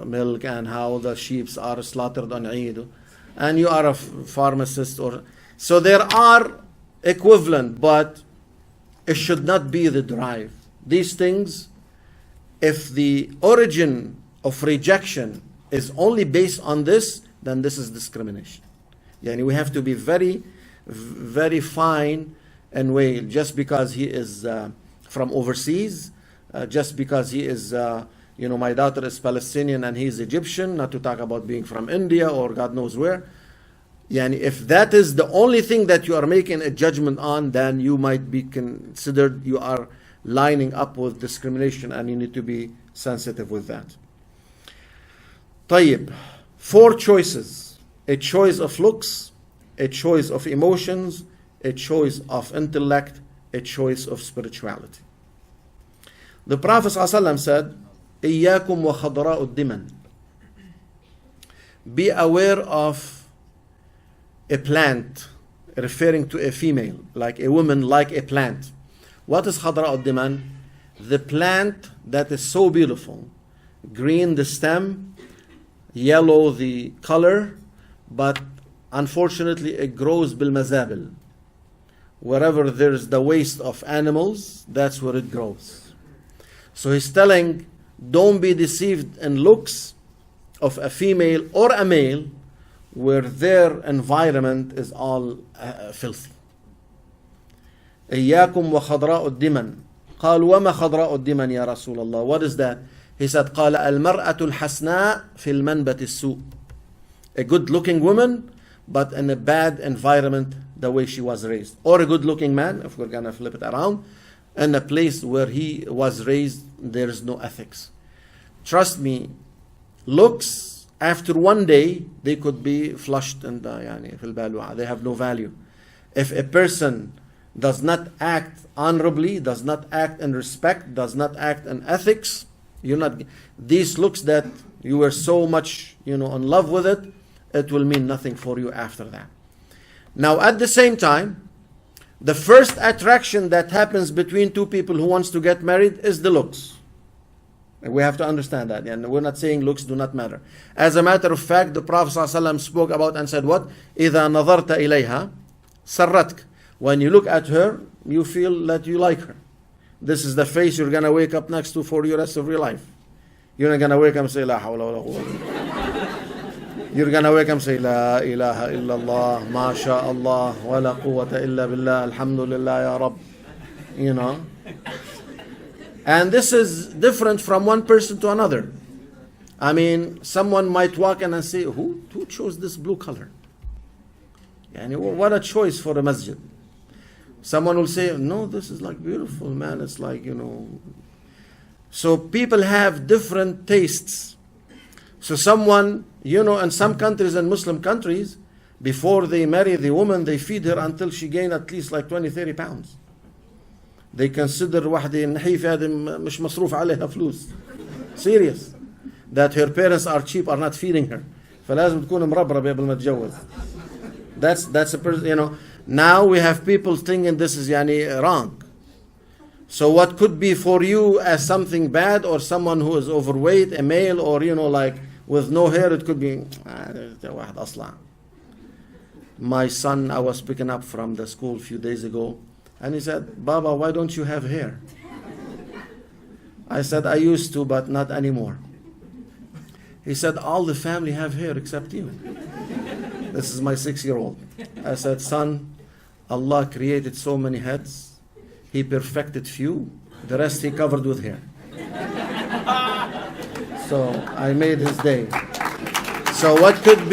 milk, and how the sheep are slaughtered on Eid. And you are a pharmacist, so there are equivalent, but it should not be the drive. These things, if the origin of rejection is only based on this, then this is discrimination. We have to be very, very fine and way. Just because he is from overseas, just because he is, my daughter is Palestinian and he is Egyptian, not to talk about being from India or God knows where. If that is the only thing that you are making a judgment on, then you might be considered you are lining up with discrimination, and you need to be sensitive with that. طيب, 4 choices. A choice of looks, a choice of emotions, a choice of intellect, a choice of spirituality. The Prophet ﷺ said, إِيَّاكُمْ وَخَضْرَاءُ الدِّمَنِ. Be aware of a plant, referring to a female, like a woman, like a plant. What is خضراء الدِّمَنِ? The plant that is so beautiful. Green the stem, yellow the color, but unfortunately it grows بالمزابل. Wherever there's the waste of animals, that's where it grows. So he's telling, don't be deceived in looks of a female or a male where their environment is all filthy. إياكم وخضراء الدمن. قال وما خضراء الدمن يا رسول الله. What is that? He said, قال المرأة الحسناء في المنبت السوء. A good looking woman, but in a bad environment, the way she was raised. Or a good looking man, if we're gonna flip it around, in a place where he was raised, there is no ethics. Trust me, looks, after one day, they could be flushed and they have no value. If a person does not act honorably, does not act in respect, does not act in ethics, these looks that you were so much in love with it will mean nothing for you after that. Now at the same time, the first attraction that happens between two people who wants to get married is the looks. We have to understand that. And we're not saying looks do not matter. As a matter of fact, the Prophet ﷺ spoke about and said what? إِذَا نَظَرْتَ إِلَيْهَا سَرَّتْكَ. When you look at her, you feel that you like her. This is the face you're going to wake up next to for the rest of your life. You're not going to wake up and say, La hawla wa la quwwata. You're going to wake up and say, La ilaha illallah, ma sha Allah, wa la quwwata illa billah, alhamdulillah ya Rabb. You know. And this is different from one person to another. I mean, someone might walk in and say, who chose this blue color? Yani, what a choice for a masjid. Someone will say, no, this is like beautiful, man. It's like, you know. So people have different tastes. So someone, you know, in some countries, in Muslim countries, before they marry the woman, they feed her until she gained at least like 20, 30 pounds. They consider واحدة النحيفة هذه مش مصروف عليها فلوس. Serious. That her parents are cheap, are not feeding her. فلازم تكون مربربة قبل ما تتجوز. That's a person, you know. Now we have people thinking this is yani wrong. So what could be for you as something bad, or someone who is overweight, a male, or you know, like with no hair, it could be واحد أصلع. My son, I was picking up from the school a few days ago, and he said, Baba, why don't you have hair? I said, I used to, but not anymore. He said, all the family have hair except you. This is my 6-year-old. I said, son, Allah created so many heads. He perfected few. The rest he covered with hair. So I made his day. So what could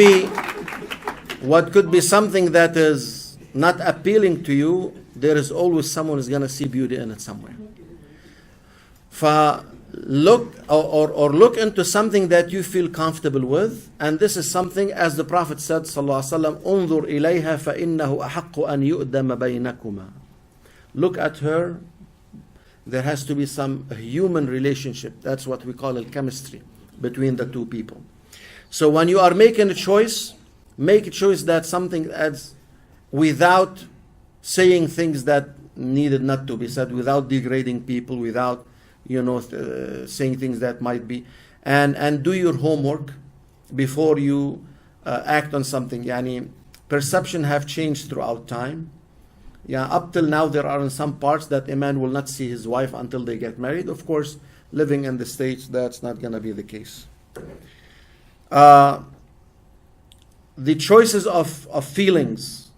be something that is not appealing to you, there is always someone who's going to see beauty in it somewhere. Look or look into something that you feel comfortable with, and this is something, as the Prophet said, sallallahu alaihi wasallam, "Unzur ilayha fa innahu ahaqqu an yu'dama baynakuma." Look at her. There has to be some human relationship. That's what we call chemistry between the two people. So when you are making a choice, make a choice that something adds without saying things that needed not to be said, without degrading people, without saying things that might be, and do your homework before you act on something. Yani, perception have changed throughout time. Yeah, up till now there are in some parts that a man will not see his wife until they get married. Of course, living in the States, that's not going to be the case. The choices of feelings.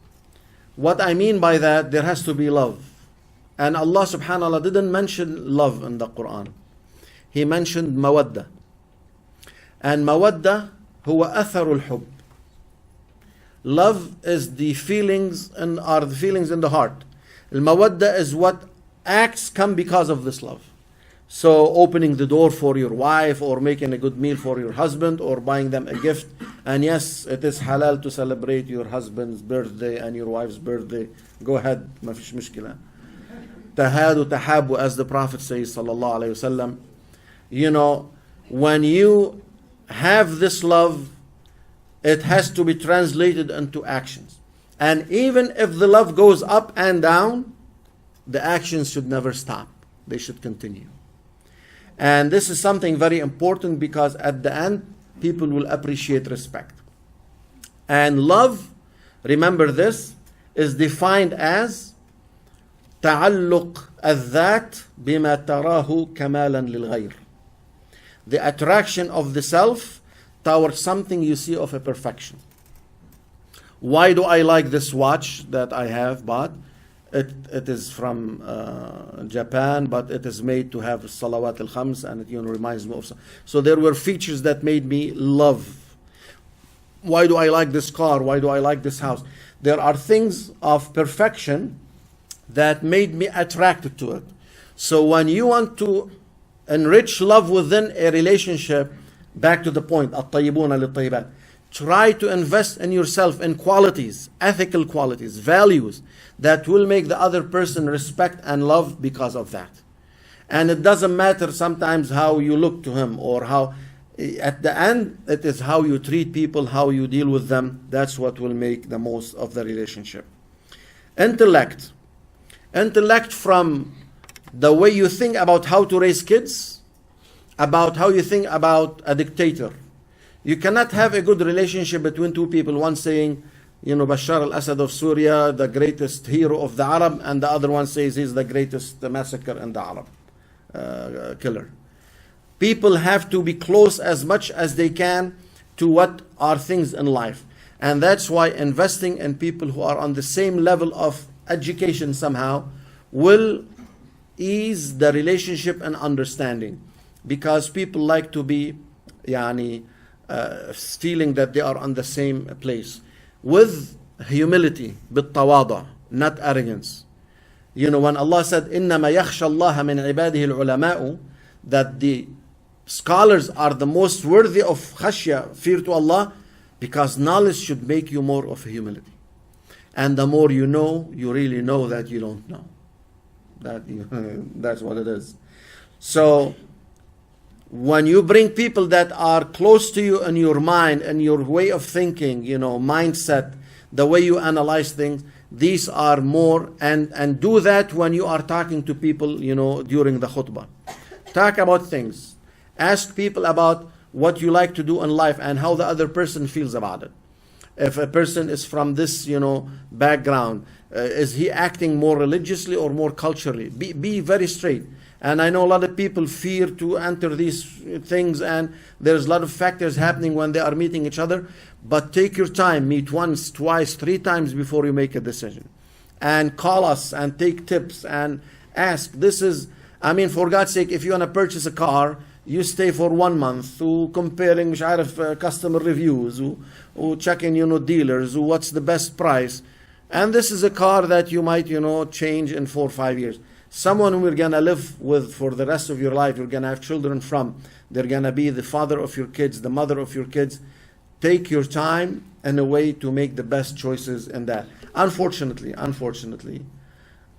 What I mean by that, there has to be love. And Allah subhanahu wa ta'ala didn't mention love in the Quran. He mentioned mawadda. And mawadda huwa atharul hub. Love is the feelings are the feelings in the heart. Al-mawadda is what acts come because of this love. So opening the door for your wife, or making a good meal for your husband, or buying them a gift. And yes, it is halal to celebrate your husband's birthday and your wife's birthday. Go ahead, ma fish mishkila. Tahadu tahabu, as the Prophet says, sallallahu alayhi wasallam. When you have this love, it has to be translated into actions. And even if the love goes up and down, the actions should never stop. They should continue. And this is something very important, because at the end, people will appreciate respect. And love, remember this, is defined as تعلق الذات بما تراه كمالا للغير. The attraction of the self towards something you see of a perfection. Why do I like this watch that I have bought? It is from Japan, but it is made to have salawat al-khams, and it reminds me of. So there were features that made me love. Why do I like this car? Why do I like this house? There are things of perfection that made me attracted to it. So when you want to enrich love within a relationship, back to the point, الطيبون للطيبات, try to invest in yourself in qualities, ethical qualities, values that will make the other person respect and love because of that. And it doesn't matter sometimes how you look to him, or how, at the end, it is how you treat people, how you deal with them. That's what will make the most of the relationship. Intellect from the way you think about how to raise kids, about how you think about a dictator. You cannot have a good relationship between two people, one saying, Bashar al-Assad of Syria, the greatest hero of the Arab, and the other one says he's the greatest massacre in the Arab, killer. People have to be close as much as they can to what are things in life. And that's why investing in people who are on the same level of education somehow will ease the relationship and understanding. Because people like to be feeling that they are on the same place. With humility, بالتواضع, not arrogance. When Allah said, إِنَّمَا يَخْشَى اللَّهَ مِنْ عِبَادِهِ الْعُلَمَاءُ, that the scholars are the most worthy of khashya, fear to Allah, because knowledge should make you more of humility. And the more you know, you really know that you don't know. That's what it is. So, when you bring people that are close to you in your mind and your way of thinking, mindset, the way you analyze things, these are more, and do that when you are talking to people, during the khutbah. Talk about things. Ask people about what you like to do in life and how the other person feels about it. If a person is from this, background, is he acting more religiously or more culturally? Be very straight. And I know a lot of people fear to enter these things, and there's a lot of factors happening when they are meeting each other. But take your time, meet once, twice, 3 times before you make a decision. And call us and take tips and ask. For God's sake, if you want to purchase a car, you stay for 1 month, comparing customer reviews, checking dealers, what's the best price. And this is a car that you might change in 4 or 5 years. Someone who you're going to live with for the rest of your life, you're going to have children from, they're going to be the father of your kids, the mother of your kids. Take your time in a way to make the best choices in that. Unfortunately,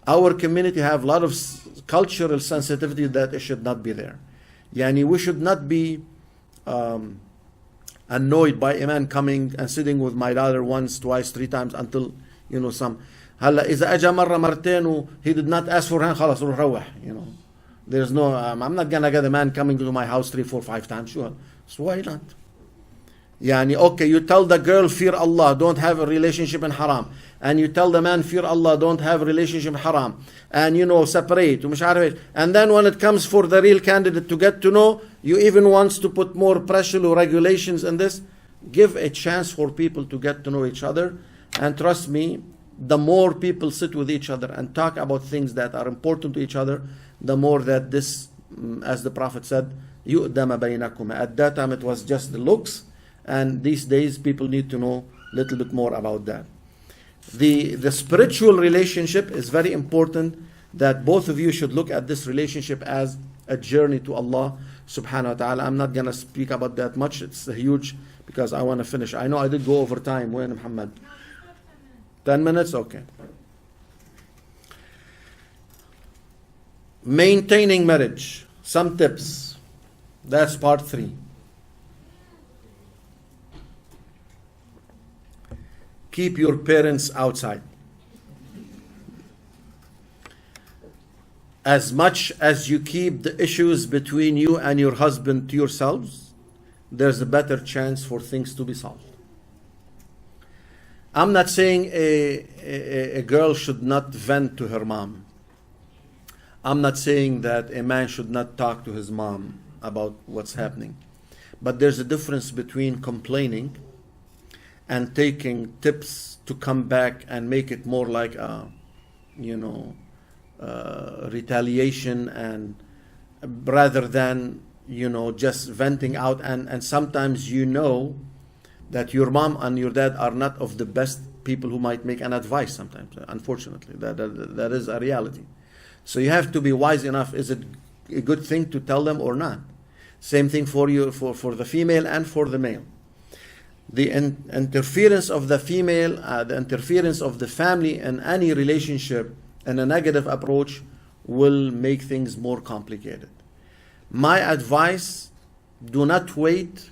our community have a lot of cultural sensitivity that it should not be there. We should not be annoyed by a man coming and sitting with my daughter once, twice, 3 times until some. هلا إذا أجا مرة مرتين he did not ask for hand, خلاص روح. There's no. I'm not gonna get a man coming to my house 3, 4, 5 times. Sure. So why not? Okay, you tell the girl fear Allah, don't have a relationship in haram, and you tell the man fear Allah, don't have a relationship in haram, and separate. And then when it comes for the real candidate to get to know, you even wants to put more pressure or regulations in this. Give a chance for people to get to know each other, and trust me, the more people sit with each other and talk about things that are important to each other, the more that this, as the Prophet said, يُؤْدَمَ بَيْنَكُمَ. At that time it was just the looks, and these days people need to know a little bit more about that. The spiritual relationship is very important, that both of you should look at this relationship as a journey to Allah subhanahu wa ta'ala. I'm not going to speak about that much. It's huge because I want to finish. I know I did go over time. When Muhammad? 10 minutes? Okay. Maintaining marriage. Some tips. That's part 3. Keep your parents outside. As much as you keep the issues between you and your husband to yourselves, there's a better chance for things to be solved. I'm not saying a girl should not vent to her mom. I'm not saying that a man should not talk to his mom about what's happening. But there's a difference between complaining and taking tips to come back and make it more like a, retaliation, and rather than, just venting out. And sometimes that your mom and your dad are not of the best people who might make an advice sometimes. Unfortunately, that is a reality. So you have to be wise enough. Is it a good thing to tell them or not? Same thing for you, for the female and for the male. The interference of the female, the interference of the family in any relationship and a negative approach will make things more complicated. My advice, do not wait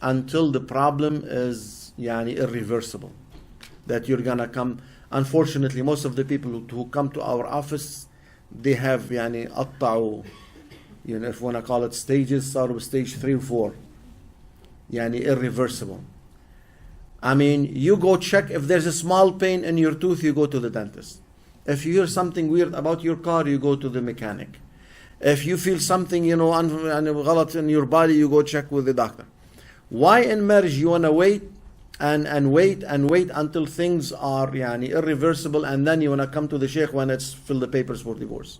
until the problem is irreversible, that you're gonna come. Unfortunately, most of the people who come to our office, they have قطعوا you know, if you want to call it stages, start with stage 3 or 4. Yani irreversible. I mean, you go check if there's a small pain in your tooth, you go to the dentist. If you hear something weird about your car, you go to the mechanic. If you feel something, you know, غلط in your body, you go check with the doctor. Why in marriage you want to wait and wait until things are yani, irreversible, and then you want to come to the sheikh when it's fill the papers for divorce?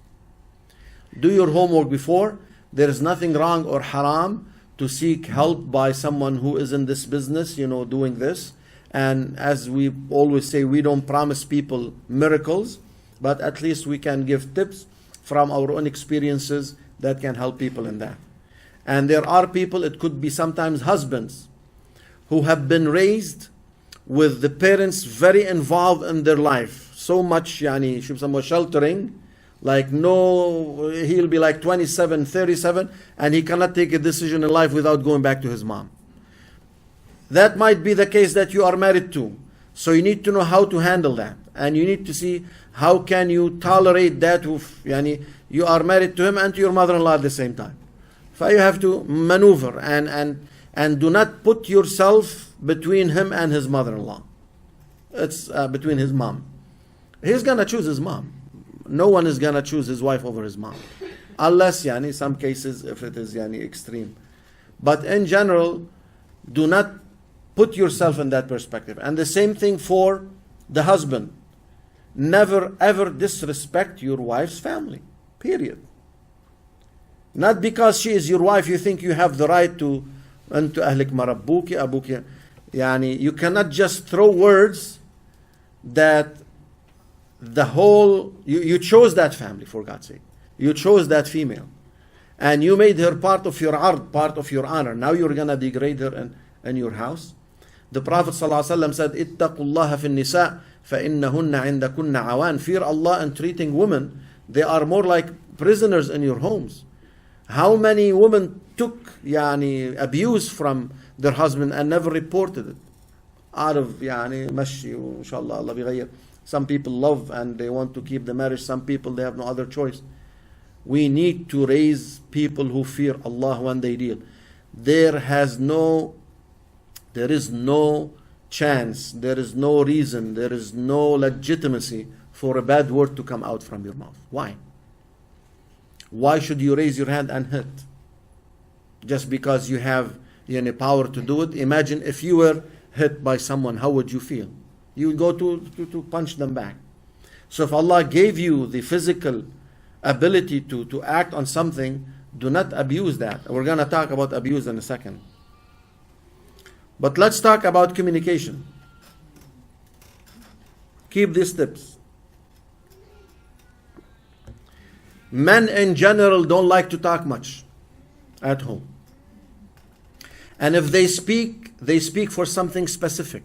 Do your homework before. There is nothing wrong or haram to seek help by someone who is in this business, you know, doing this. And as we always say, we don't promise people miracles, but at least we can give tips from our own experiences that can help people in that. And there are people, it could be sometimes husbands, who have been raised with the parents very involved in their life. So much, yani, sheltering, like no, he'll be like 27, 37, and he cannot take a decision in life without going back to his mom. That might be the case that you are married to. So you need to know how to handle that. And you need to see how can you tolerate that. Yani, you are married to him and to your mother-in-law at the same time. So you have to maneuver and do not put yourself between him and his mother-in-law. It's between his mom. He's going to choose his mom. No one is going to choose his wife over his mom. Unless, yani, some cases, if it is yani, extreme. But in general, do not put yourself in that perspective. And the same thing for the husband. Never ever disrespect your wife's family. Period. Not because she is your wife, you think you have the right to أنت أهلك مربوك أبوك. يعني you cannot just throw words that the whole, you chose that family, for God's sake. You chose that female. And you made her part of your ard, part of your honor. Now you're going to degrade her in your house. The Prophet ﷺ said, اتقوا الله في النساء فإنهن عندكن عوان. Fear Allah in treating women. They are more like prisoners in your homes. How many women took yani, abuse from their husband and never reported it? Out of yani, مشي inshallah Allah بيغير. Some people love and they want to keep the marriage. Some people, they have no other choice. We need to raise people who fear Allah when they deal. There is no chance, there is no reason, there is no legitimacy for a bad word to come out from your mouth. Why? Why should you raise your hand and hit? Just because you have any power to do it? Imagine if you were hit by someone, how would you feel? You would go to punch them back. So if Allah gave you the physical ability to act on something, do not abuse that. We're going to talk about abuse in a second. But let's talk about communication. Keep these tips. Men in general don't like to talk much at home. And if they speak for something specific.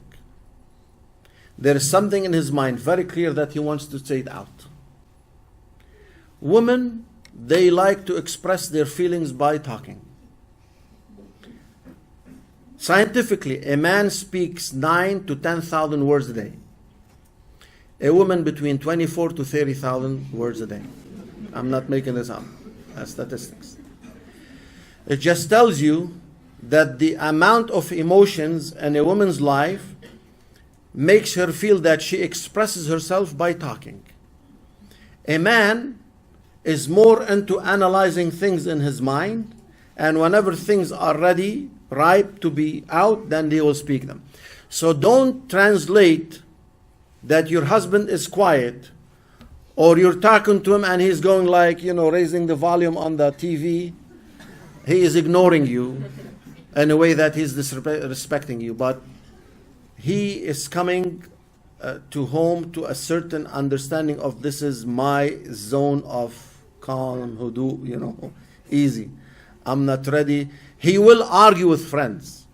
There is something in his mind very clear that he wants to say it out. Women, they like to express their feelings by talking. Scientifically, a man speaks 9 to 10,000 words a day. A woman between 24 to 30,000 words a day. I'm not making this up. That's statistics. It just tells you that the amount of emotions in a woman's life makes her feel that she expresses herself by talking. A man is more into analyzing things in his mind, and whenever things are ready, ripe to be out, then they will speak them. So don't translate that your husband is quiet, or you're talking to him and he's going like, raising the volume on the TV. He is ignoring you in a way that he's disrespecting you, but he is coming to home to a certain understanding of this is my zone of calm, hudu, easy. I'm not ready. He will argue with friends.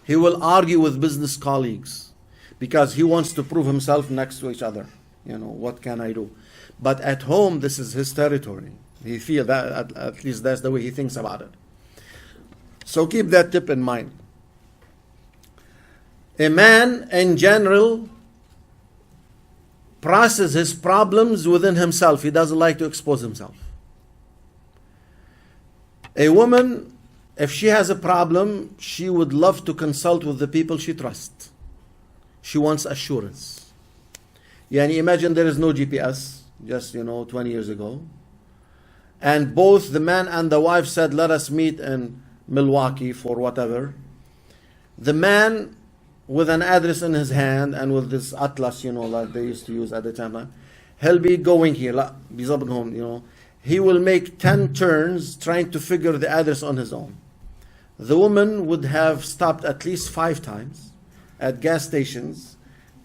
He will argue with business colleagues because he wants to prove himself next to each other. What can I do? But at home, this is his territory. He feels that, at least that's the way he thinks about it. So keep that tip in mind. A man, in general, processes his problems within himself. He doesn't like to expose himself. A woman, if she has a problem, she would love to consult with the people she trusts. She wants assurance. Yani imagine there is no GPS, just 20 years ago. And both the man and the wife said, let us meet in Milwaukee for whatever. The man with an address in his hand and with this atlas, like they used to use at the time, he'll be going here, he will make 10 turns trying to figure the address on his own. The woman would have stopped at least 5 times at gas stations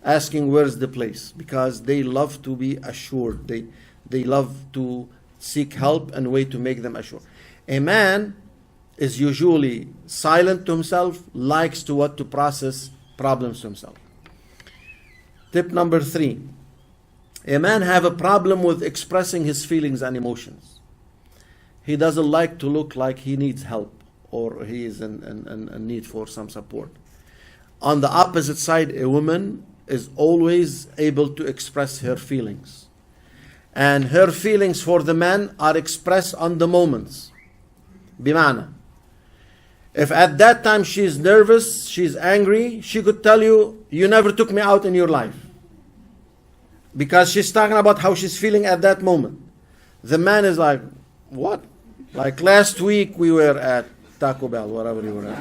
asking where's the place, because they love to be assured. They love to seek help and way to make them assured. A man is usually silent to himself, likes to process problems to himself. Tip number 3. A man have a problem with expressing his feelings and emotions. He doesn't like to look like he needs help or he is in need for some support. On the opposite side, a woman is always able to express her feelings. And her feelings for the man are expressed on the moments. Bimana. If at that time she's nervous, she's angry, she could tell you, you never took me out in your life. Because she's talking about how she's feeling at that moment. The man is like, what? Like last week we were at Taco Bell, wherever you were at.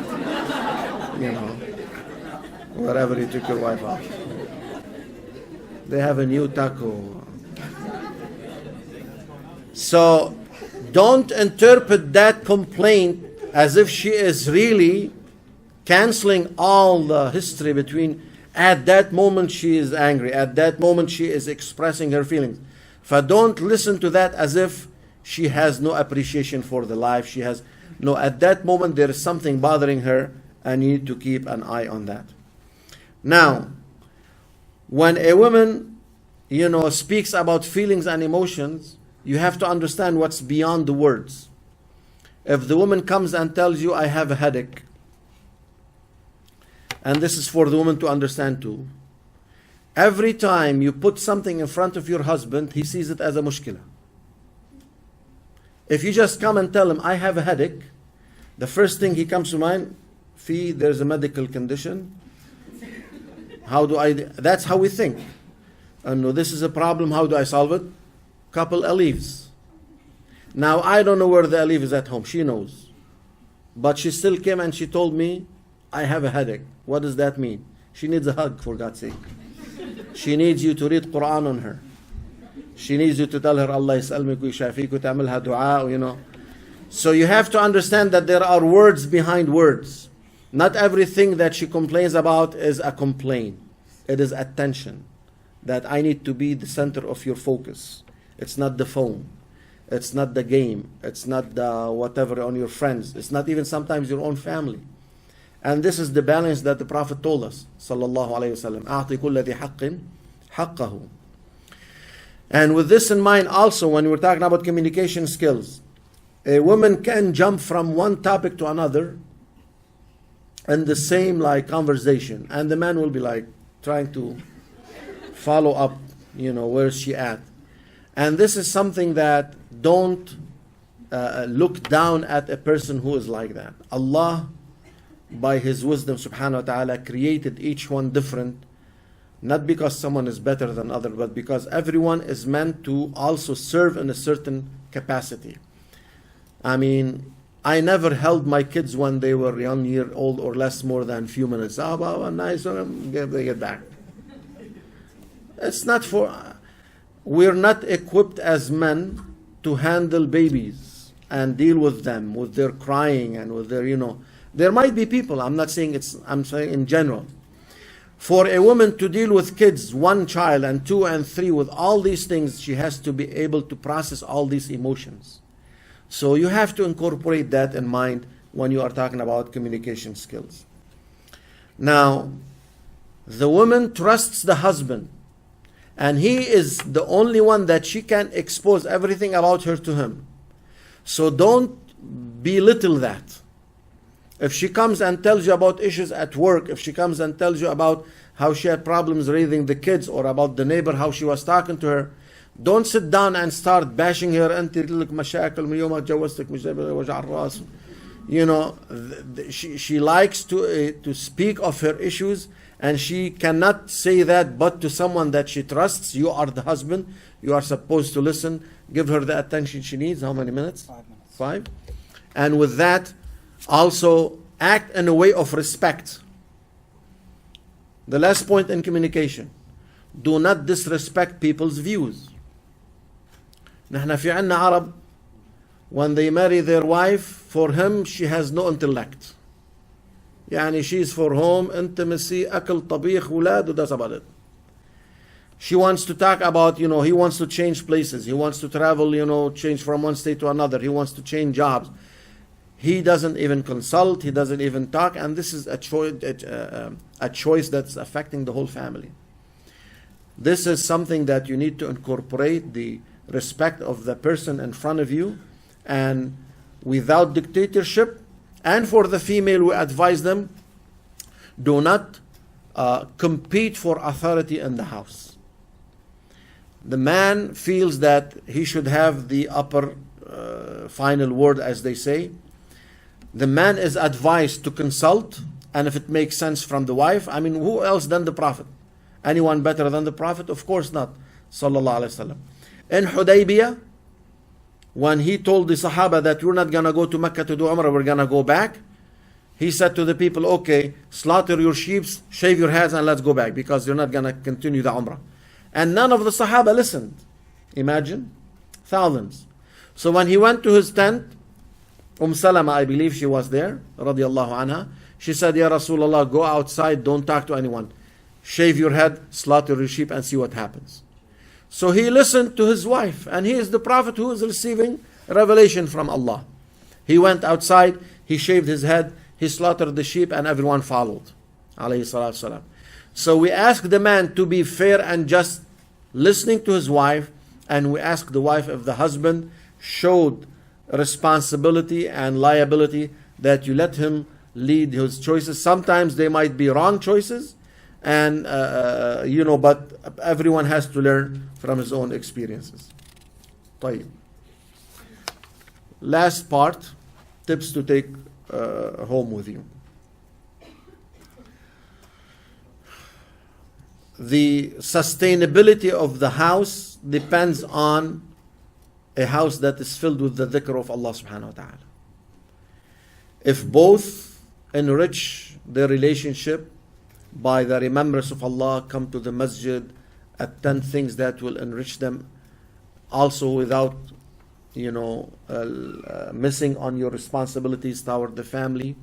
Wherever you took your wife out. They have a new taco. So don't interpret that complaint as if she is really canceling all the history between at that moment she is angry, at that moment she is expressing her feelings. But don't listen to that as if she has no appreciation for the life. She has no, at that moment there is something bothering her and you need to keep an eye on that. Now, when a woman, speaks about feelings and emotions, you have to understand what's beyond the words. If the woman comes and tells you, I have a headache, and this is for the woman to understand too, every time you put something in front of your husband, he sees it as a mushkila. If you just come and tell him, I have a headache, the first thing he comes to mind, there's a medical condition. That's how we think. And this is a problem, how do I solve it? Couple aliyahs. Now, I don't know where the aliyah is at home. She knows. But she still came and she told me, I have a headache. What does that mean? She needs a hug, for God's sake. She needs you to read Quran on her. She needs you to tell her, Allah yas'almik wa yashafik wa ta'amilha du'a, So you have to understand that there are words behind words. Not everything that she complains about is a complaint. It is attention. That I need to be the center of your focus. It's not the phone. It's not the game. It's not the whatever on your friends. It's not even sometimes your own family. And this is the balance that the Prophet told us. Sallallahu alayhi wa sallam. أعطي كل ذي حق حقه. And with this in mind also, when we're talking about communication skills, a woman can jump from one topic to another in the same conversation. And the man will be trying to follow up, where is she at? And this is something that don't look down at a person who is like that. Allah, by His wisdom, subhanahu wa ta'ala, created each one different, not because someone is better than other, but because everyone is meant to also serve in a certain capacity. I mean, I never held my kids when they were young, year old or less more than a few minutes. Nice, they get back. It's not we're not equipped as men to handle babies and deal with them, with their crying and with their, There might be people, I'm saying in general. For a woman to deal with kids, 1 child and 2 and 3, with all these things, she has to be able to process all these emotions. So you have to incorporate that in mind when you are talking about communication skills. Now, the woman trusts the husband, and he is the only one that she can expose everything about her to him. So don't belittle that. If she comes and tells you about issues at work, if she comes and tells you about how she had problems raising the kids, or about the neighbor, how she was talking to her, Don't sit down and start bashing her. أنت لك مشاكل من يوم ما تجوزتك مش وجع الراس. You know, she likes to speak of her issues, and she cannot say that but to someone that she trusts. You are the husband. You are supposed to listen. Give her the attention she needs. How many minutes? 5 minutes. 5. And with that, also act in a way of respect. The last point in communication. Do not disrespect people's views. نحن في عنا عرب, when they marry their wife, for him she has no intellect. يعني she's for home, intimacy, أكل طبيخ ولاد, that's about it. She wants to talk about, he wants to change places. He wants to travel, change from one state to another. He wants to change jobs. He doesn't even consult. He doesn't even talk. And this is a choice that's affecting the whole family. This is something that you need to incorporate, the respect of the person in front of you, and without dictatorship. And for the female, we advise them, do not compete for authority in the house. The man feels that he should have the upper final word, as they say. The man is advised to consult, and if it makes sense from the wife, who else than the Prophet? Anyone better than the Prophet? Of course not. Sallallahu Alaihi Wasallam. In Hudaybiyah, when he told the Sahaba that we're not going to go to Mecca to do Umrah, we're going to go back, he said to the people, okay, slaughter your sheep, shave your heads, and let's go back, because you're not going to continue the Umrah. And none of the Sahaba listened. Imagine, thousands. So when he went to his tent, Salama, I believe she was there, radiallahu anha, she said, Ya Rasulullah, go outside, don't talk to anyone. Shave your head, slaughter your sheep, and see what happens. So he listened to his wife, and he is the Prophet who is receiving revelation from Allah. He went outside, he shaved his head, he slaughtered the sheep, and everyone followed. Alayhi salatu salam. So we ask the man to be fair and just, listening to his wife, and we ask the wife if the husband showed responsibility and liability, that you let him lead his choices. Sometimes they might be wrong choices, and but everyone has to learn from his own experiences. طيب. Last part, tips to take home with you. The sustainability of the house depends on a house that is filled with the dhikr of Allah subhanahu wa ta'ala. If both enrich their relationship by the remembrance of Allah, come to the masjid, attend things that will enrich them, also without missing on your responsibilities toward the family,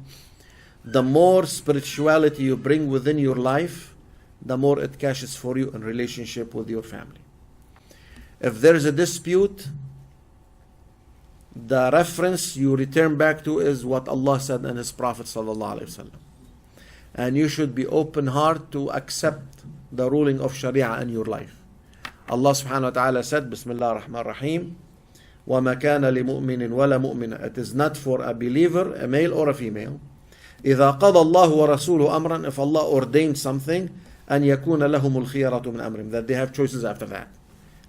the more spirituality you bring within your life, the more it cashes for you in relationship with your family. If there is a dispute, the reference you return back to is what Allah said and His Prophet sallallahu alaihi wasallam. And you should be open heart to accept the ruling of Sharia in your life. Allah subhanahu wa ta'ala said, Bismillah ar-Rahman ar-Rahim, وَمَا كَانَ لِمُؤْمِنٍ وَلَا مُؤْمِنٍ. It is not for a believer, a male or a female. إِذَا قَضَى اللَّهُ وَرَسُولُهُ أَمْرًا. If Allah ordained something, أَنْ يَكُونَ لَهُمُ الْخِيَرَةُ مِنْ أَمْرِهِمْ. That they have choices after that.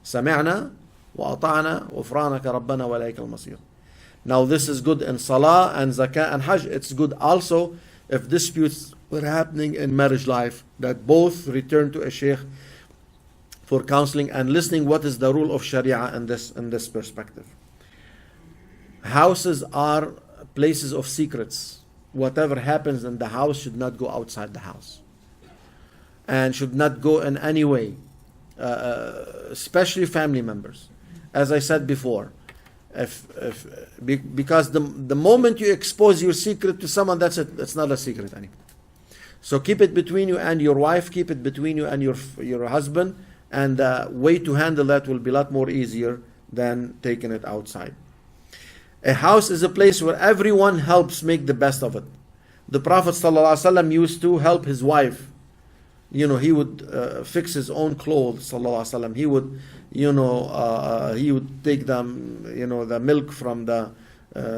سَمِعْنَا وَأَطَعْنَا وَغُفْرَانَكَ رَبَّنَا وَإِلَيْكَ الْمَصِيرُ. Now this is good in Salah and Zakah and Hajj. It's good also if disputes were happening in marriage life, that both return to a sheikh for counseling and listening what is the rule of Sharia in this perspective. Houses are places of secrets. Whatever happens in the house should not go outside the house, and should not go in any way, especially family members. As I said before, because the moment you expose your secret to someone, that's it. It's not a secret anymore. So keep it between you and your wife. Keep it between you and your husband. And the way to handle that will be a lot more easier than taking it outside. A house is a place where everyone helps make the best of it. The Prophet ﷺ used to help his wife. He would fix his own clothes. ﷺ. He would, he would take them, the milk from the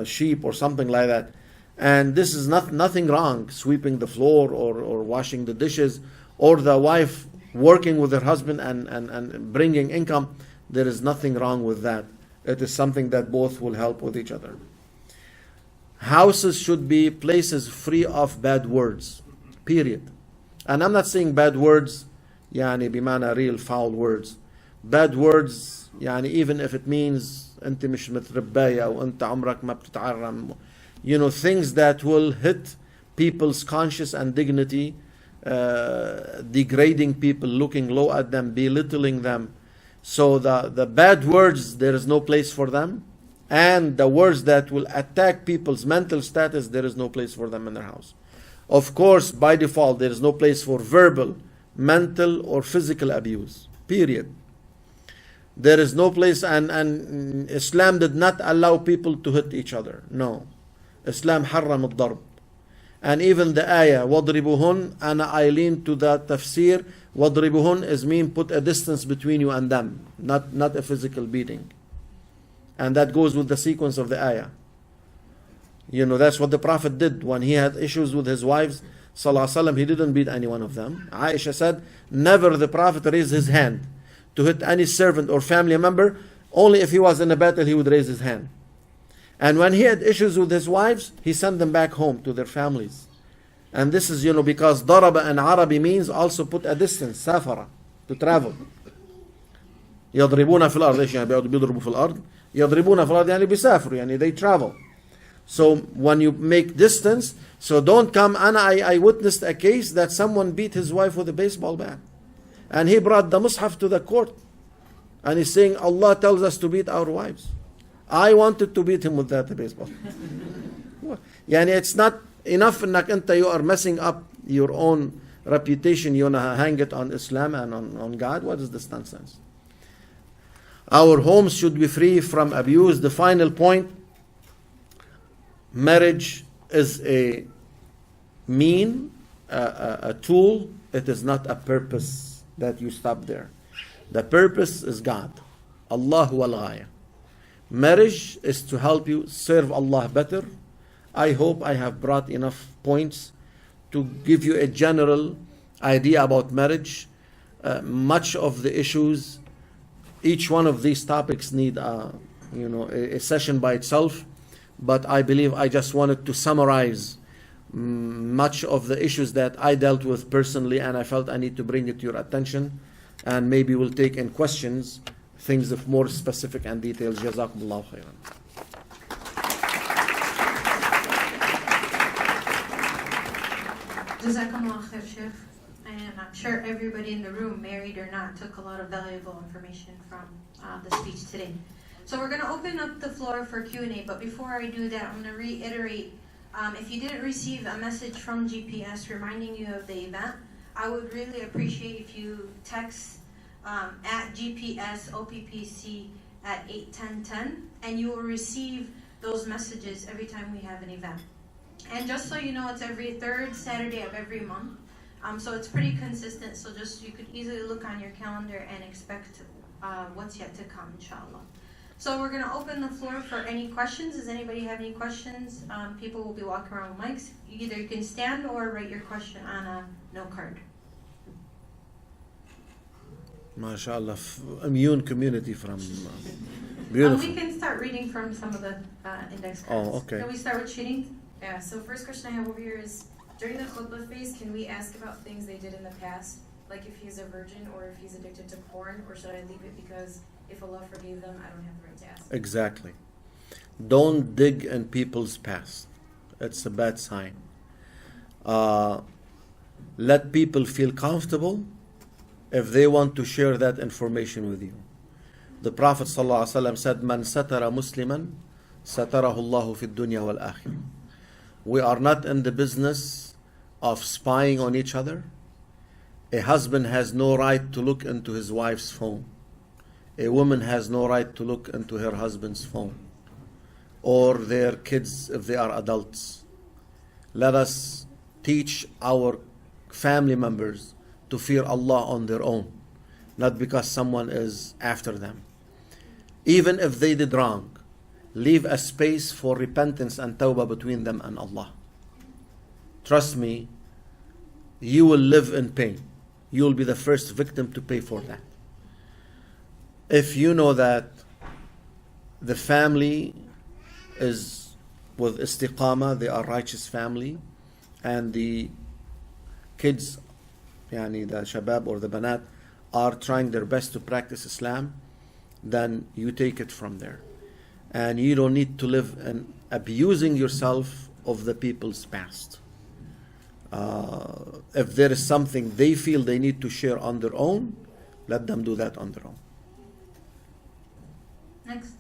sheep or something like that. And this is nothing wrong, sweeping the floor or washing the dishes, or the wife working with her husband and bringing income. There is nothing wrong with that. It is something that both will help with each other. Houses should be places free of bad words. Period. And I'm not saying bad words يعني بمعنى real foul words. Bad words يعني even if it means أنت مش متربية أو أنت عمرك ما بتتعرم. You know, things that will hit people's conscience and dignity, degrading people, looking low at them, belittling them. So the bad words, there is no place for them. And the words that will attack people's mental status, there is no place for them in their house. Of course, by default, there is no place for verbal, mental, or physical abuse. Period. There is no place, and Islam did not allow people to hit each other. No. Islam حرم الضرب. And even the ayah, وَضْرِبُهُنْ, and I lean to that tafsir, وَضْرِبُهُنْ is mean put a distance between you and them, not a physical beating. And that goes with the sequence of the ayah. You know, that's what the Prophet did when he had issues with his wives. Sallallahu Alaihi Wasallam, he didn't beat any one of them. Aisha said, never the Prophet raised his hand to hit any servant or family member. Only if he was in a battle, he would raise his hand. And when he had issues with his wives, he sent them back home to their families. And this is, you know, because daraba and Arabi means also put a distance, safara, to travel. يضربون في الأرض. إيش يعني بيضربوا في الأرض؟ يضربون في الأرض يعني بيسافروا يعني they travel. So when you make distance, so don't come. And I witnessed a case that someone beat his wife with a baseball bat. And he brought the mushaf to the court. And he's saying, Allah tells us to beat our wives. I wanted to beat him with that baseball. Yani it's not enough انك انت you are messing up your own reputation. You wanna hang it on Islam and on God. What is this nonsense? Our homes should be free from abuse. The final point, marriage is a mean, a tool. It is not a purpose that you stop there. The purpose is God. Allahu al-ghaya. Marriage is to help you serve Allah better. I hope I have brought enough points to give you a general idea about marriage. Much of the issues, each one of these topics need a session by itself. But I believe I just wanted to summarize much of the issues that I dealt with personally, and I felt I need to bring it to your attention. And maybe we'll take in questions things of more specific and details. Jazakumullahu khairan. Jazakumullah khair, Sheikh. And I'm sure everybody in the room, married or not, took a lot of valuable information from the speech today. So we're going to open up the floor for Q&A, but before I do that, I'm going to reiterate, if you didn't receive a message from GPS reminding you of the event, I would really appreciate if you text at GPS OPPC at 81010, and you will receive those messages every time we have an event. And just so you know, it's every third Saturday of every month, so it's pretty consistent, so just you could easily look on your calendar and expect what's yet to come, inshallah. So we're going to open the floor for any questions. Does anybody have any questions? People will be walking around with mics. Either you can stand or write your question on a note card. MashaAllah, immune community from beautiful. We can start reading from some of the index cards. Oh, okay. Can we start with Shireen? Yeah, so first question I have over here is, during the khutbah phase, can we ask about things they did in the past? Like if he's a virgin or if he's addicted to porn, or should I leave it because if Allah forgave them, I don't have the right to ask? Exactly. Don't dig in people's past. It's a bad sign. Let people feel comfortable if they want to share that information with you. The Prophet ﷺ said, "Man satara musliman, satarahu Allahu fi dunya wal akhirah." We are not in the business of spying on each other. A husband has no right to look into his wife's phone. A woman has no right to look into her husband's phone, or their kids if they are adults. Let us teach our family members to fear Allah on their own, not because someone is after them. Even if they did wrong, leave a space for repentance and tawbah between them and Allah. Trust me, you will live in pain. You will be the first victim to pay for that. if you know that the family is with istiqamah, they are righteous family, and the kids, yani the shabab or the banat, are trying their best to practice Islam, then you take it from there. And you don't need to live in abusing yourself of the people's past. If there is something they feel they need to share on their own, let them do that on their own. Next.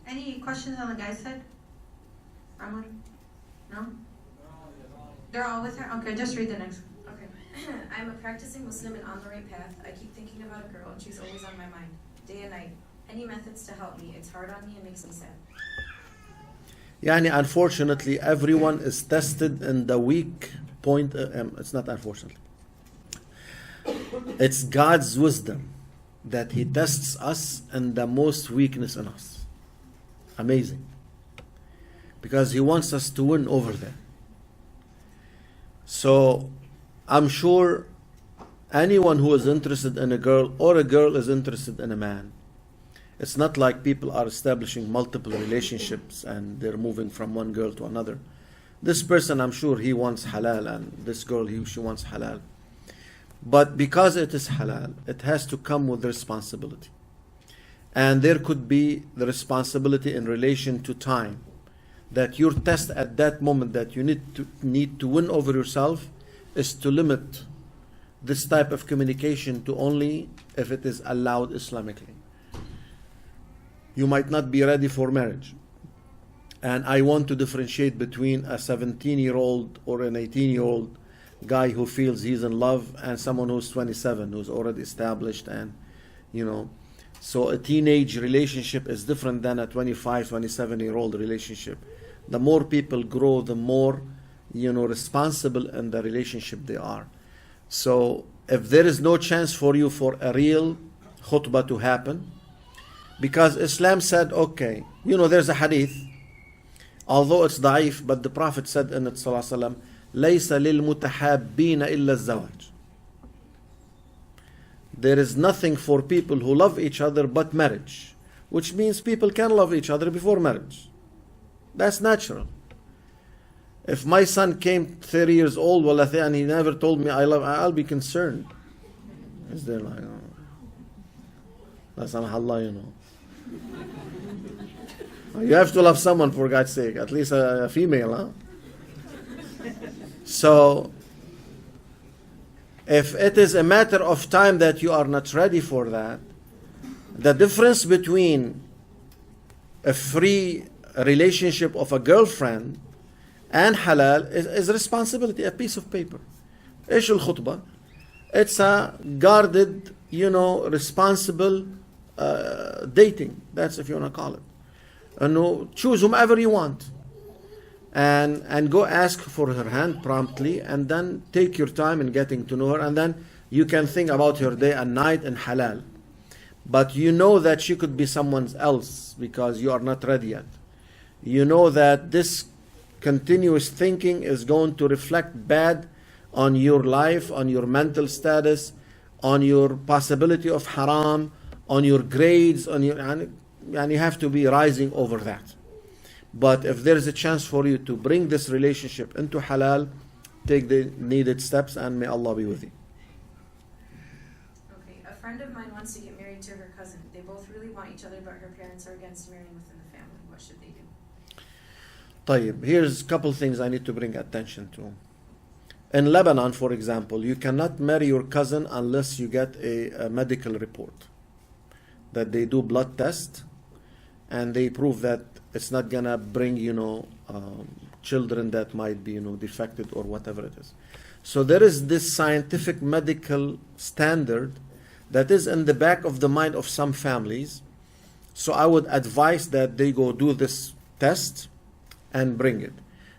Any questions on the guy's side? Ramon? No? They're all with her? Okay, just read the next one. Okay. I'm a practicing Muslim and on the right path. I keep thinking about a girl and she's always on my mind, day and night. Any methods to help me? It's hard on me and makes me sad. Yani, unfortunately, everyone is tested in the weak point. It's not unfortunately. It's God's wisdom that He tests us in the most weakness in us. Amazing. Because He wants us to win over them. So, I'm sure anyone who is interested in a girl or a girl is interested in a man, it's not like people are establishing multiple relationships and they're moving from one girl to another. This person, I'm sure he wants halal, and this girl, she wants halal. But because it is halal, it has to come with responsibility. And there could be the responsibility in relation to time. That your test at that moment that you need to win over yourself is to limit this type of communication to only if it is allowed Islamically. You might not be ready for marriage. And I want to differentiate between a 17-year-old or an 18-year-old guy who feels he's in love and someone who's 27, who's already established, and, so a teenage relationship is different than a 25, 27-year-old relationship. The more people grow, the more, responsible in the relationship they are. So if there is no chance for you for a real khutbah to happen, because Islam said, okay, there's a hadith, although it's da'if, but the Prophet said in it, sallallahu alaihi wasallam, لَيْسَ لِلْمُتَحَابِّينَ إِلَّا الزَّوَاجِ. There is nothing for people who love each other but marriage, which means people can love each other before marriage. That's natural. If my son came 30 years old, and he never told me I love, I'll be concerned. Is there like, that's Allah, You have to love someone, for God's sake, at least a female, huh? So, if it is a matter of time that you are not ready for that, the difference between a free relationship of a girlfriend and halal is responsibility, a piece of paper. إيش الخطبة? It's a guarded, responsible dating. That's if you want to call it. Choose whomever you want. And go ask for her hand promptly, and then take your time in getting to know her, and then you can think about her day and night in halal. But you know that she could be someone else because you are not ready yet. You know that this continuous thinking is going to reflect bad on your life, on your mental status, on your possibility of haram, on your grades, and you have to be rising over that. But if there is a chance for you to bring this relationship into halal, take the needed steps, and may Allah be with you. Okay, a friend of mine wants to get married to her cousin. They both really want each other, but her parents are against marrying within the family. What should they do? طيب, here's a couple things I need to bring attention to. In Lebanon, for example, you cannot marry your cousin unless you get a medical report. That they do blood test, and they prove that it's not gonna bring, children that might be, defected or whatever it is. So there is this scientific medical standard that is in the back of the mind of some families. So I would advise that they go do this test and bring it.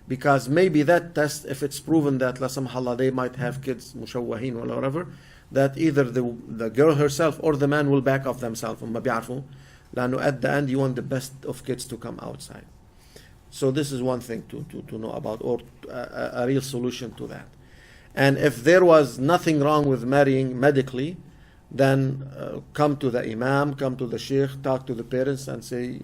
Because maybe that test, if it's proven that la samhallah they might have kids, mushawwahin or whatever, that either the girl herself or the man will back off themselves. لأنه at the end you want the best of kids to come outside. So this is one thing to know about, or a real solution to that. And if there was nothing wrong with marrying medically, then come to the imam, come to the sheikh, talk to the parents, and say,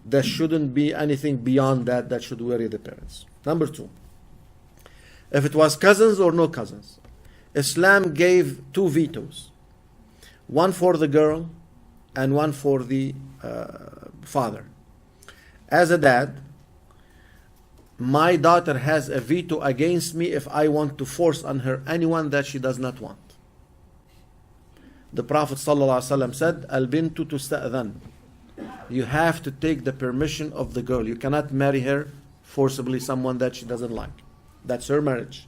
there shouldn't be anything beyond that should worry the parents. Number 2, if it was cousins or no cousins, Islam gave 2 vetoes, one for the girl and one for the father. As a dad, my daughter has a veto against me if I want to force on her anyone that she does not want. The Prophet ﷺ said, Al-bintu tusta'adhan. You have to take the permission of the girl. You cannot marry her forcibly, someone that she doesn't like. That's her marriage.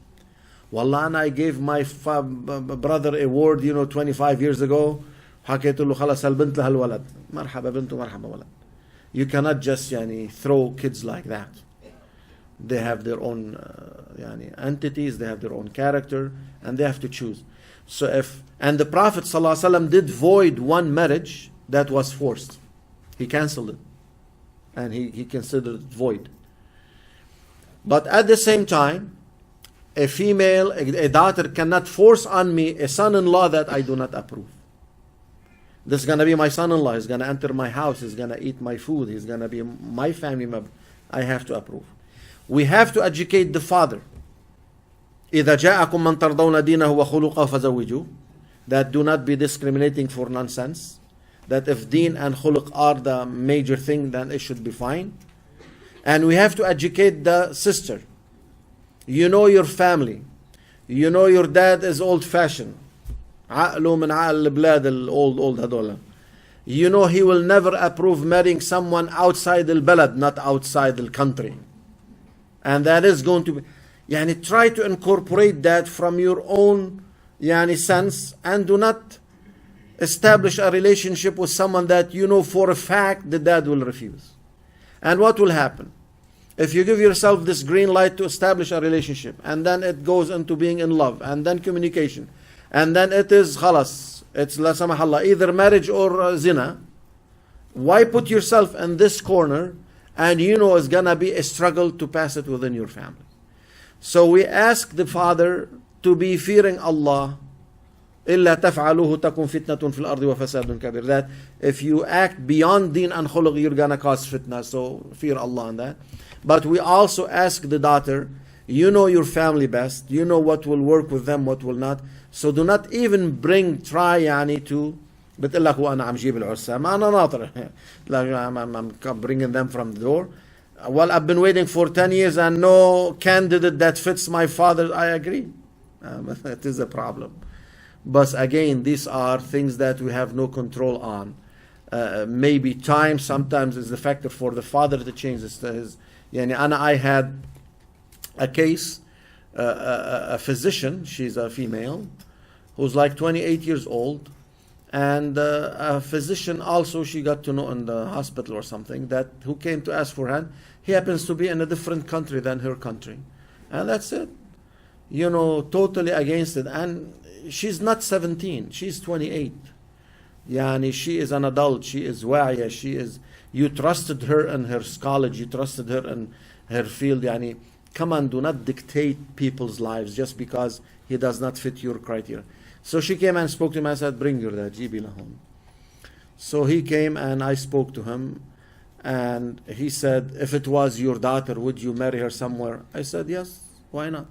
Wallah, and I gave my brother a word, 25 years ago. حكيت له خلاص البنت لها الولد. مرحبا بنت ومرحبا ولد. You cannot just throw kids like that. They have their own entities, they have their own character, and they have to choose. And the Prophet ﷺ did void one marriage that was forced. He cancelled it. And he considered it void. But at the same time, a female, a daughter cannot force on me a son-in-law that I do not approve. This is going to be my son-in-law. He's going to enter my house. He's going to eat my food. He's going to be my family member. I have to approve. We have to educate the father. إِذَا جَاءَكُمْ مَنْ تَرْضَوْنَ دِينَهُ وَخُلُقَهُ فَزَوِّجُوهُ. That do not be discriminating for nonsense. That if deen and khuluq are the major thing, then it should be fine. And we have to educate the sister. You know your family. You know your dad is old-fashioned. عقله من عقل البلاد old هذول. You know he will never approve marrying someone outside the balad, not outside the country. And that is going to be, try to incorporate that from your own sense, and do not establish a relationship with someone that you know for a fact the dad will refuse. And what will happen? If you give yourself this green light to establish a relationship, and then it goes into being in love, and then communication, and then it is khalas, it's la samahallah, either marriage or zina, why put yourself in this corner and it's gonna be a struggle to pass it within your family? So we ask the father to be fearing Allah. إِلَّا تَفْعَلُوهُ تَكُنْ فِتْنَةٌ فِي الْأَرْضِ وَفَسَادٌ كَبِيرٌ. That if you act beyond deen and khuluq, you're gonna cause fitna. So fear Allah on that. But we also ask the daughter, you know your family best. You know what will work with them, what will not. So do not even try to بتقول لك وانا عم جيب العرسة ما انا ناطر I'm bringing them from the door. Well, I've been waiting for 10 years and no candidate that fits my father. I agree. It is a problem. But again, these are things that we have no control on. Maybe time sometimes is the factor for the father to change his. I had a case, a physician, she's a female, who's like 28 years old, and a physician also she got to know in the hospital or something, that who came to ask for hand. He happens to be in a different country than her country. And that's it. Totally against it. And she's not 17, she's 28. She is an adult, she is wa'ya, you trusted her in her college, you trusted her in her field. Come on, do not dictate people's lives just because he does not fit your criteria. So she came and spoke to him. I said, bring your dad, jibi lahum. So he came and I spoke to him, and he said, if it was your daughter, would you marry her somewhere? I said, yes, why not?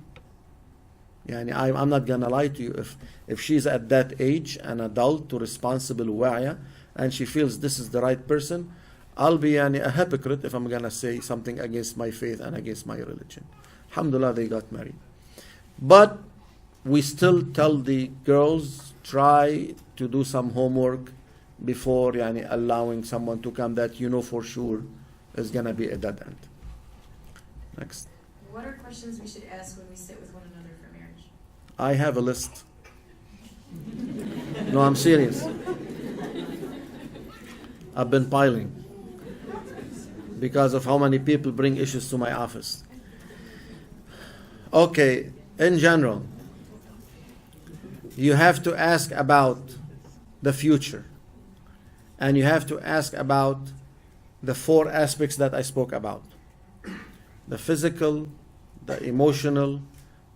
I'm not gonna lie to you. If she's at that age, an adult, responsible, wa'ya, and she feels this is the right person, I'll be a hypocrite if I'm gonna say something against my faith and against my religion. Alhamdulillah, they got married. But we still tell the girls, try to do some homework before allowing someone to come that for sure is gonna be a dead end. Next. What are questions we should ask when we sit with one another for marriage? I have a list. No, I'm serious. I've been piling because of how many people bring issues to my office. Okay, in general, you have to ask about the future, and you have to ask about the 4 aspects that I spoke about: the physical, the emotional,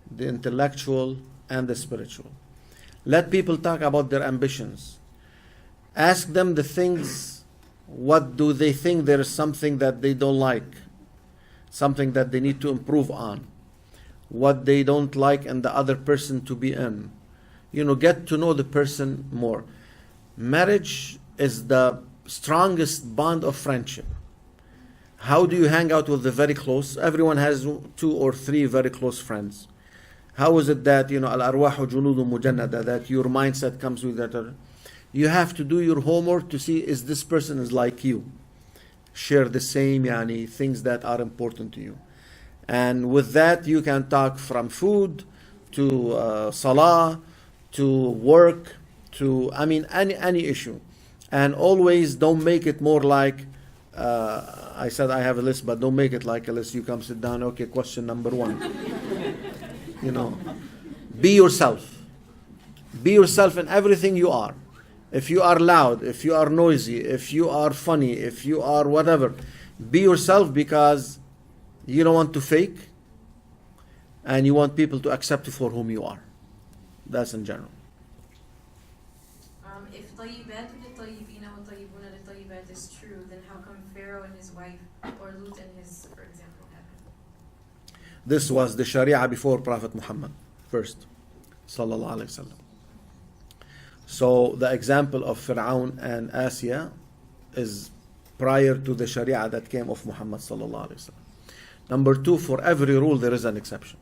the intellectual and the spiritual. Let people talk about their ambitions. Ask them the things, what do they think there is something that they don't like, something that they need to improve on, what they don't like and the other person to be in. Get to know the person more. Marriage is the strongest bond of friendship. How do you hang out with the very close? Everyone has 2 or 3 very close friends. How is it that, al-arwahu junudun mujannada, that your mindset comes with that? You have to do your homework to see, is this person is like you? Share the same things that are important to you. And with that, you can talk from food to salah, to work, to, any issue. And always don't make it more like, I said I have a list, but don't make it like a list. You come sit down, okay, question number 1. Be yourself. Be yourself in everything you are. If you are loud, if you are noisy, if you are funny, if you are whatever, be yourself, because you don't want to fake and you want people to accept you for whom you are. That's in general. If طيبات للطيبين وطيبون للطيبات is true, then how come Pharaoh and his wife, or Lut and his, for example, happened? This was the Sharia before Prophet Muhammad first, sallallahu alaihi wasallam. So the example of Fir'aun and Asiya is prior to the Sharia that came of Muhammad sallallahu alaihi wasallam. Number 2, for every rule there is an exception.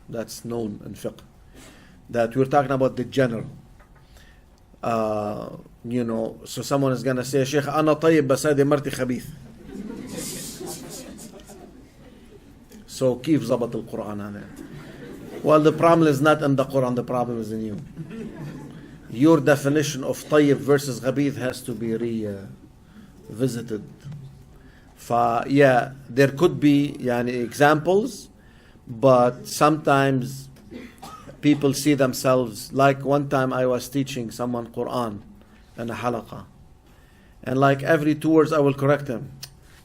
That's known in fiqh. That we're talking about the general. So someone is going to say, Sheikh, أنا طيب بس هذه مرتي خبيث. So كيف ضبط القرآن هذا? Well, the problem is not in the Quran, the problem is in you. Your definition of طيب versus خبيث has to be revisited. There could be examples, but sometimes people see themselves, like one time I was teaching someone Quran in a halaqah, and like every 2 words I will correct him.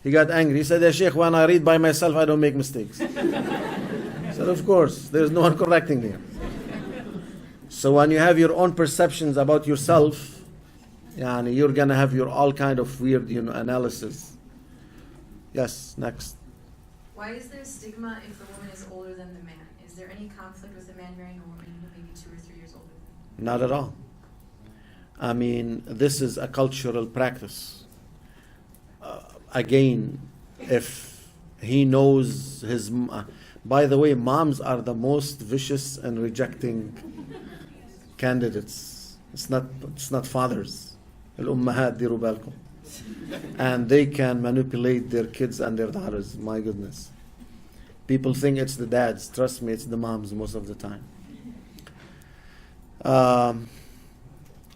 He got angry. He said, "Ya Sheikh, when I read by myself, I don't make mistakes." I said, "Of course, there's no one correcting you." So when you have your own perceptions about yourself, you're gonna have your all kind of weird, analysis. Yes, next. Why is there stigma if the woman is older than the man? Is there any conflict with a man marrying a woman who may be 2 or 3 years older than him? Not at all. This is a cultural practice. Again, if he knows his... by the way, moms are the most vicious in rejecting candidates. It's not fathers. الأمهات ديروا بالكم. And they can manipulate their kids and their daughters. My goodness. People think it's the dads. Trust me, it's the moms most of the time.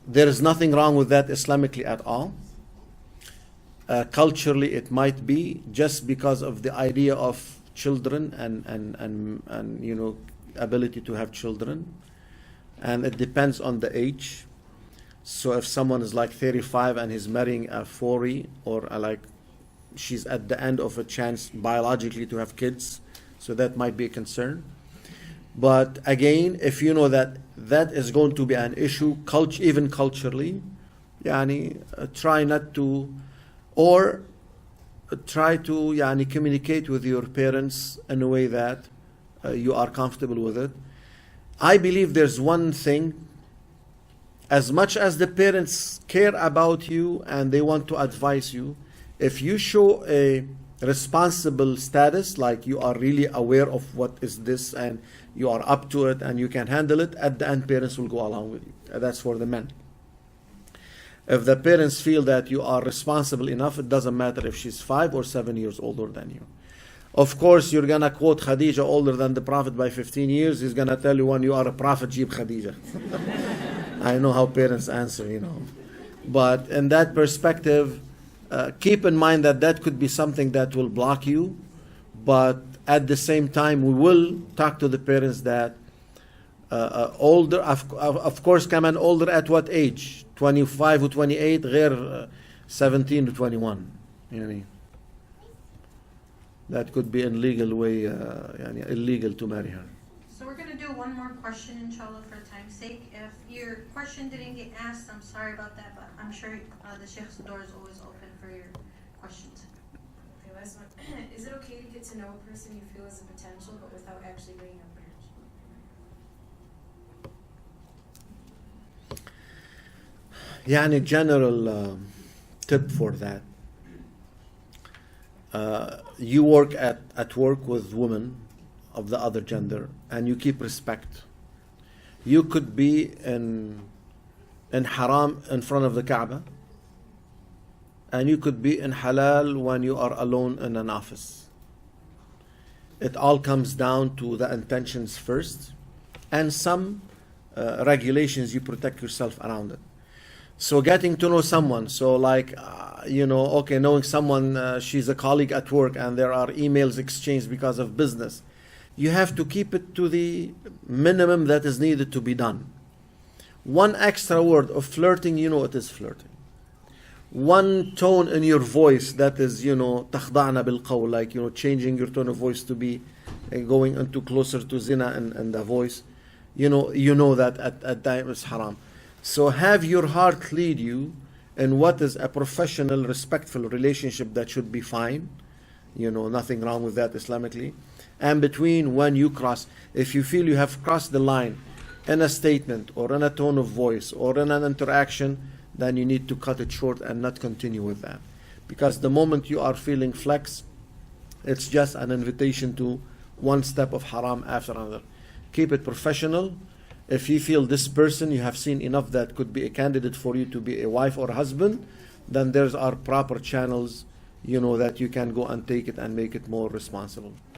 There is nothing wrong with that Islamically at all. Culturally, it might be just because of the idea of children and ability to have children, and it depends on the age. So if someone is like 35 and he's marrying a 40, or she's at the end of a chance biologically to have kids, so that might be a concern. But again, if you know that is going to be an issue, even culturally, try not to, or try to communicate with your parents in a way that you are comfortable with it. I believe there's one thing. As much as the parents care about you and they want to advise you, if you show a responsible status, like you are really aware of what is this and you are up to it and you can handle it, at the end parents will go along with you. That's for the men. If the parents feel that you are responsible enough, it doesn't matter if she's 5 or 7 years older than you. Of course, you're going to quote Khadija older than the Prophet by 15 years. He's going to tell you, when you are a Prophet, Jeep Khadija. I know how parents answer, But in that perspective, keep in mind that could be something that will block you. But at the same time, we will talk to the parents that older, of course, كمان older at what age? 25 or 28, غير 17 to 21. You know what I mean? That could be in legal way, illegal to marry her. So we're going to do do one more question, inshallah, for time's sake. If your question didn't get asked, I'm sorry about that, but I'm sure the Sheikh's door is always open for your questions. Okay, last one. Is it okay to get to know a person you feel is a potential, but without actually bringing up marriage? يعني general tip for that. You work at work with women of the other gender and you keep respect. You could be in haram in front of the Kaaba, and you could be in halal when you are alone in an office. It all comes down to the intentions first, and some regulations you protect yourself around it. So getting to know someone, so like, okay, knowing someone, she's a colleague at work and there are emails exchanged because of business. You have to keep it to the minimum that is needed to be done. One extra word of flirting, it is flirting. One tone in your voice that is, تخضعنا بالقول, like, changing your tone of voice to be going into closer to zina and the voice, you know that at time is haram. So have your heart lead you in what is a professional, respectful relationship that should be fine. Nothing wrong with that Islamically. And between when you cross, if you feel you have crossed the line in a statement or in a tone of voice or in an interaction, then you need to cut it short and not continue with that. Because the moment you are feeling flex, it's just an invitation to one step of haram after another. Keep it professional. If you feel this person, you have seen enough that could be a candidate for you to be a wife or a husband, then there's our proper channels, that you can go and take it and make it more responsible.